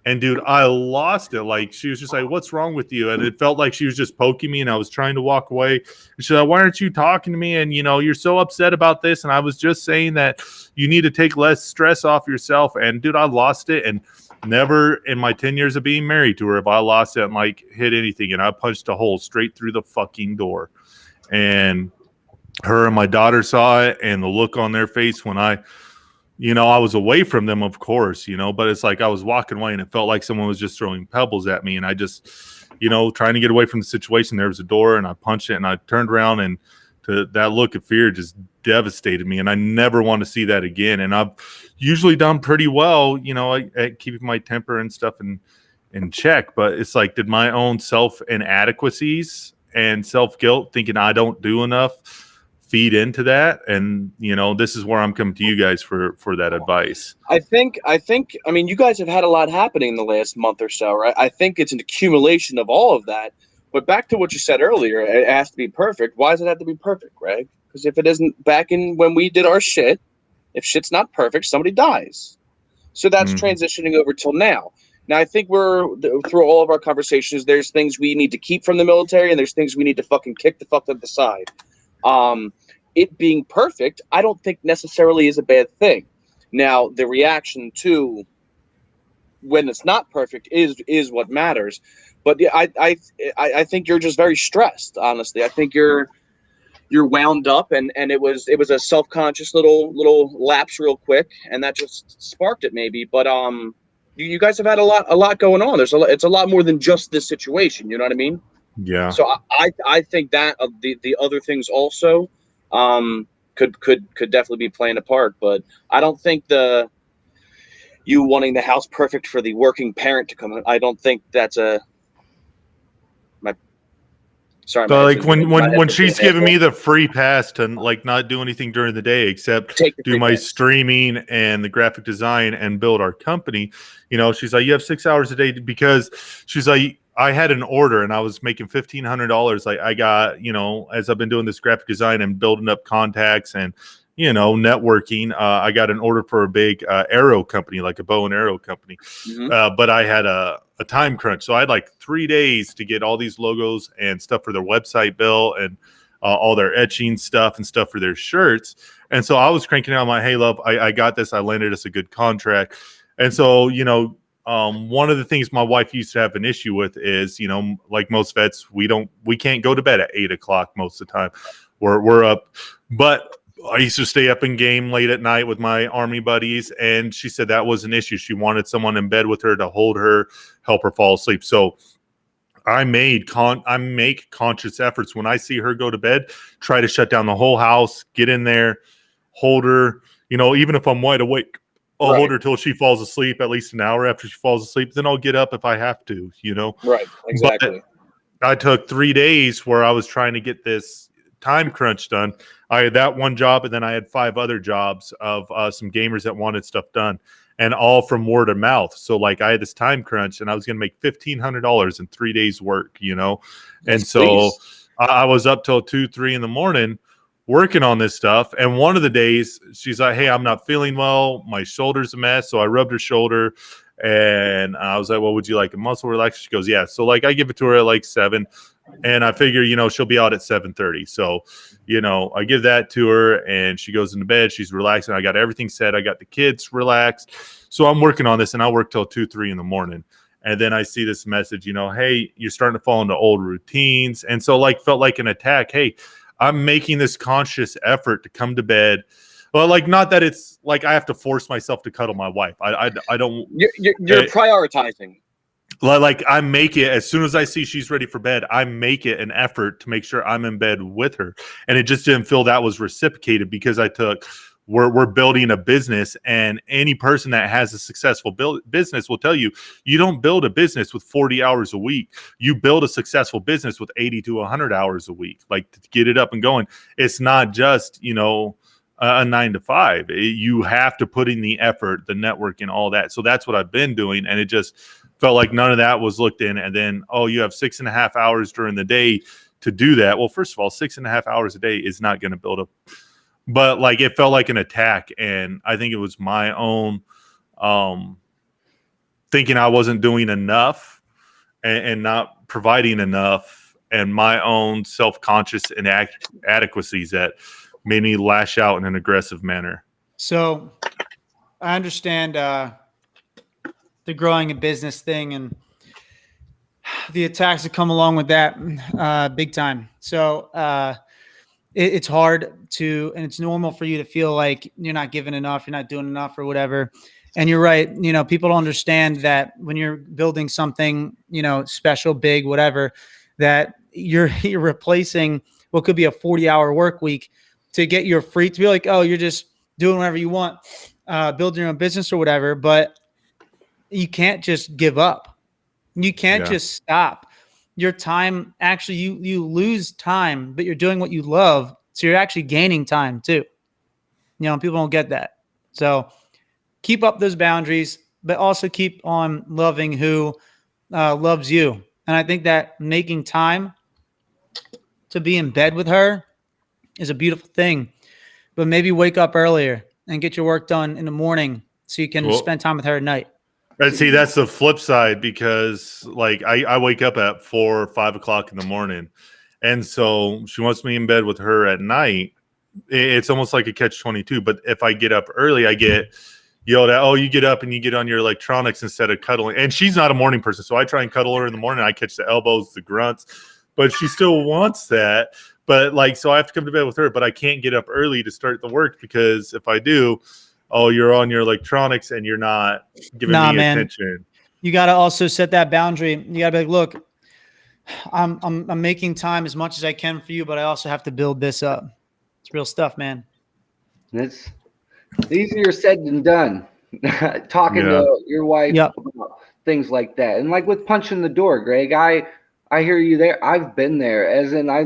And dude, I lost it. Like, she was just like, what's wrong with you? And it felt like she was just poking me, and I was trying to walk away. And she's like, why aren't you talking to me? And you're so upset about this. And I was just saying that you need to take less stress off yourself. And dude, I lost it. And never in my 10 years of being married to her have I lost it and like hit anything. And I punched a hole straight through the fucking door. And her and my daughter saw it, and the look on their face when I was away from them, of course, but it's like I was walking away and it felt like someone was just throwing pebbles at me. And I just, trying to get away from the situation, there was a door and I punched it and I turned around, and that look of fear just devastated me. And I never want to see that again. And I've usually done pretty well, at keeping my temper and stuff in check. But it's like, did my own self inadequacies and self-guilt, thinking I don't do enough, feed into that? And this is where I'm coming to you guys for that advice. I mean, you guys have had a lot happening in the last month or so, right? I think it's an accumulation of all of that. But back to what you said earlier, it has to be perfect. Why does it have to be perfect, Greg? Because if it isn't, back in when we did our shit, if shit's not perfect, somebody dies. So that's transitioning over till now. Now, I think we're through all of our conversations, there's things we need to keep from the military, and there's things we need to fucking kick the fuck to the side. It being perfect, I don't think necessarily is a bad thing. Now, the reaction to when it's not perfect is what matters. But I think you're just very stressed. Honestly, I think you're wound up, and it was a self-conscious little lapse real quick, and that just sparked it maybe. But you guys have had a lot going on. It's a lot more than just this situation. You know what I mean? Yeah. So I think that the other things also could definitely be playing a part, but I don't think you wanting the house perfect for the working parent to come in, I don't think that's sorry. So like when she's giving me the free pass to like not do anything during the day except do my streaming and the graphic design and build our company, she's like, you have 6 hours a day, because she's like, I had an order and I was making $1,500. Like I got, as I've been doing this graphic design and building up contacts and, networking, I got an order for a big arrow company, like a bow and arrow company. Mm-hmm. But I had a time crunch. So I had like 3 days to get all these logos and stuff for their website built, and all their etching stuff and stuff for their shirts. And so I was cranking out, I'm like, hey, love, I got this. I landed us a good contract. And so, one of the things my wife used to have an issue with is, like most vets, we can't go to bed at 8 o'clock most of the time. We're up, but I used to stay up and game late at night with my Army buddies. And she said that was an issue. She wanted someone in bed with her to hold her, help her fall asleep. So I make conscious efforts when I see her go to bed, try to shut down the whole house, get in there, hold her, even if I'm wide awake. I'll hold her till she falls asleep, at least an hour after she falls asleep. Then I'll get up if I have to, Right, exactly. But I took 3 days where I was trying to get this time crunch done. I had that one job, and then I had 5 other jobs of some gamers that wanted stuff done, and all from word of mouth. So like I had this time crunch, and I was going to make $1,500 in 3 days work, And so I was up till 2-3 in the morning working on this stuff. And one of the days she's like, hey, I'm not feeling well. My shoulder's a mess. So I rubbed her shoulder, and I was like, well, would you like a muscle relaxer? She goes, yeah. So like I give it to her at like 7. And I figure, she'll be out at 7:30. So, I give that to her and she goes into bed. She's relaxing. I got everything set. I got the kids relaxed. So I'm working on this and I work till 2, 3 in the morning. And then I see this message, hey, you're starting to fall into old routines. And so felt like an attack. Hey, I'm making this conscious effort to come to bed. Well, not that it's like I have to force myself to cuddle my wife. I don't. You're prioritizing. I make it as soon as I see she's ready for bed, I make it an effort to make sure I'm in bed with her. And it just didn't feel that was reciprocated because we're building a business, and any person that has a successful business will tell you, you don't build a business with 40 hours a week. You build a successful business with 80 to 100 hours a week, to get it up and going. It's not just, a 9 to 5. You have to put in the effort, the networking, all that. So that's what I've been doing. And it just felt like none of that was looked in. And then, you have 6.5 hours during the day to do that. Well, first of all, 6.5 hours a day is not going to build up. But it felt like an attack. And I think it was my own thinking I wasn't doing enough and not providing enough, and my own self-conscious inadequacies that made me lash out in an aggressive manner. So I understand the growing a business thing and the attacks that come along with that big time. So it's hard to, and it's normal for you to feel like you're not giving enough, you're not doing enough or whatever. And you're right. People don't understand that when you're building something, special, big, whatever, that you're replacing what could be a 40-hour work week to get your free, to be like, oh, you're just doing whatever you want, building your own business or whatever. But you can't just give up. You can't just stop. Your time, actually, you lose time, but you're doing what you love. So you're actually gaining time too. People don't get that. So keep up those boundaries, but also keep on loving who loves you. And I think that making time to be in bed with her is a beautiful thing, but maybe wake up earlier and get your work done in the morning so you can spend time with her at night. And see, that's the flip side, because I wake up at 4 or 5 o'clock in the morning. And so she wants me in bed with her at night. It's almost like a catch-22. But if I get up early, I get yelled at, oh, you get up and you get on your electronics instead of cuddling. And she's not a morning person. So I try and cuddle her in the morning. I catch the elbows, the grunts, but she still wants that. But so I have to come to bed with her, but I can't get up early to start the work, because if I do, oh, you're on your electronics and you're not giving me attention. You got to also set that boundary. You got to be like, look, I'm making time as much as I can for you, but I also have to build this up. It's real stuff, man. It's easier said than done. Talking to your wife about things like that. And with punching the door, Greg, I hear you there. I've been there, as in I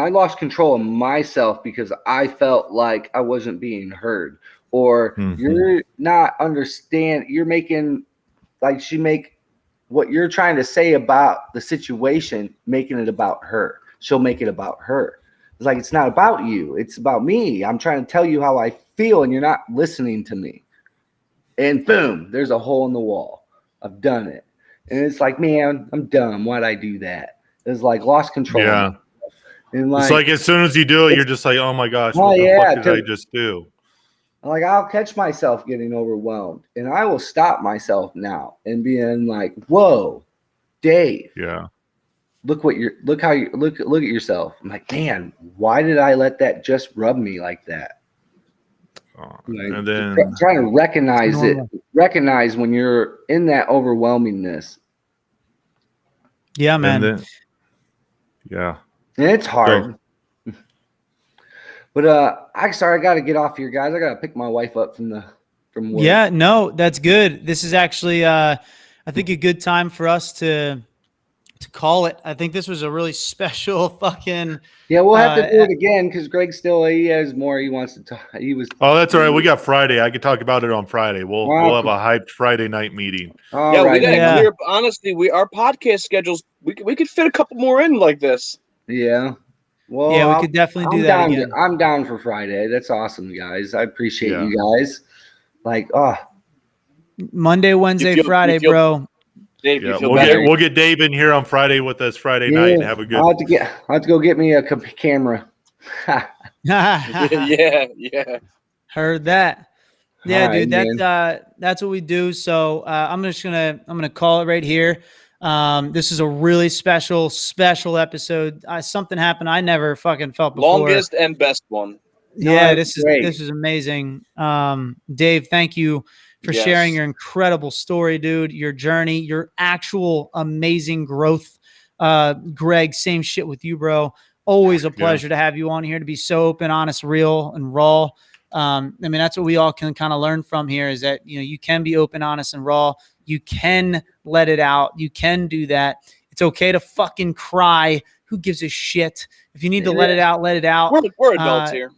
lost control of myself because I felt like I wasn't being heard, or you're not understand. You're making she make what you're trying to say about the situation, making it about her. She'll make it about her. It's it's not about you. It's about me. I'm trying to tell you how I feel, and you're not listening to me. And boom, there's a hole in the wall. I've done it. And it's man, I'm dumb. Why'd I do that? It's lost control. Yeah. And it's as soon as you do it, you're just oh my gosh, what the fuck did I just do? I'll catch myself getting overwhelmed, and I will stop myself now and being whoa, Dave. Yeah. Look how you look at yourself. I'm man, why did I let that just rub me like that? And then trying to recognize when you're in that overwhelmingness. Yeah, man. Yeah. And it's hard. So, but I got to get off here, guys. I got to pick my wife up from work. Yeah, no, that's good. This is actually I think a good time for us to call it. I think this was a really special fucking. Yeah, we'll have to do it again, because Greg he has more he wants to talk. Oh, that's all right. We got Friday. I could talk about it on Friday. We'll have a hyped Friday night meeting. We got to clear. Honestly, our podcast schedules. We could fit a couple more in like this. Yeah. Well, yeah, we could definitely do that again. I'm down for Friday. That's awesome, guys. I appreciate you guys. Monday, Wednesday, Friday, bro. Dave, you feel we'll better? we'll get Dave in here on Friday with us Friday night and have a good. I'll have to go get me a camera. yeah. Heard that. Yeah, All right, dude. man. That's what we do. So I'm gonna call it right here. This is a really special episode. Something happened I never fucking felt before. Longest and best one. Yeah, No, this great. is amazing. Dave, thank you for sharing your incredible story, dude. Your journey, your actual amazing growth. Greg, same shit with you, bro. Always a pleasure to have you on here, to be so open, honest, real, and raw. I mean, that's what we all can kind of learn from here, is that, you can be open, honest, and raw. You can let it out. You can do that. It's okay to fucking cry. Who gives a shit? If you need to let it out, let it out. We're adults here.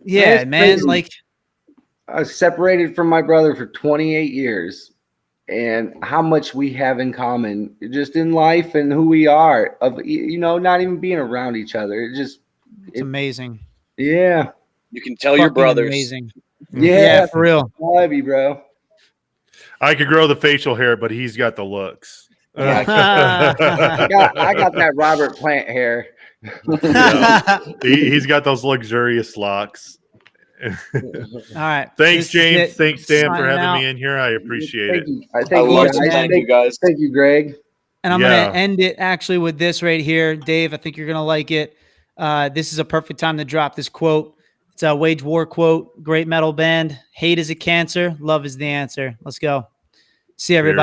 Yeah, man. Crazy. Like, I was separated from my brother for 28 years, and how much we have in common just in life and who we are, of not even being around each other. it's amazing. Yeah. You can tell your Fucking brothers. Amazing. Yeah, for real. I love you, bro. I could grow the facial hair, but he's got the looks. I got that Robert Plant hair. He's got those luxurious locks. All right. Thanks, James. Thanks, Dan, for Signing having out. me in here. I appreciate it. Thank you guys. Thank you, Greg. And I'm going to end it actually with this right here. Dave, I think you're going to like it. This is a perfect time to drop this quote. It's a Wage War quote. Great metal band. Hate is a cancer. Love is the answer. Let's go. See everybody.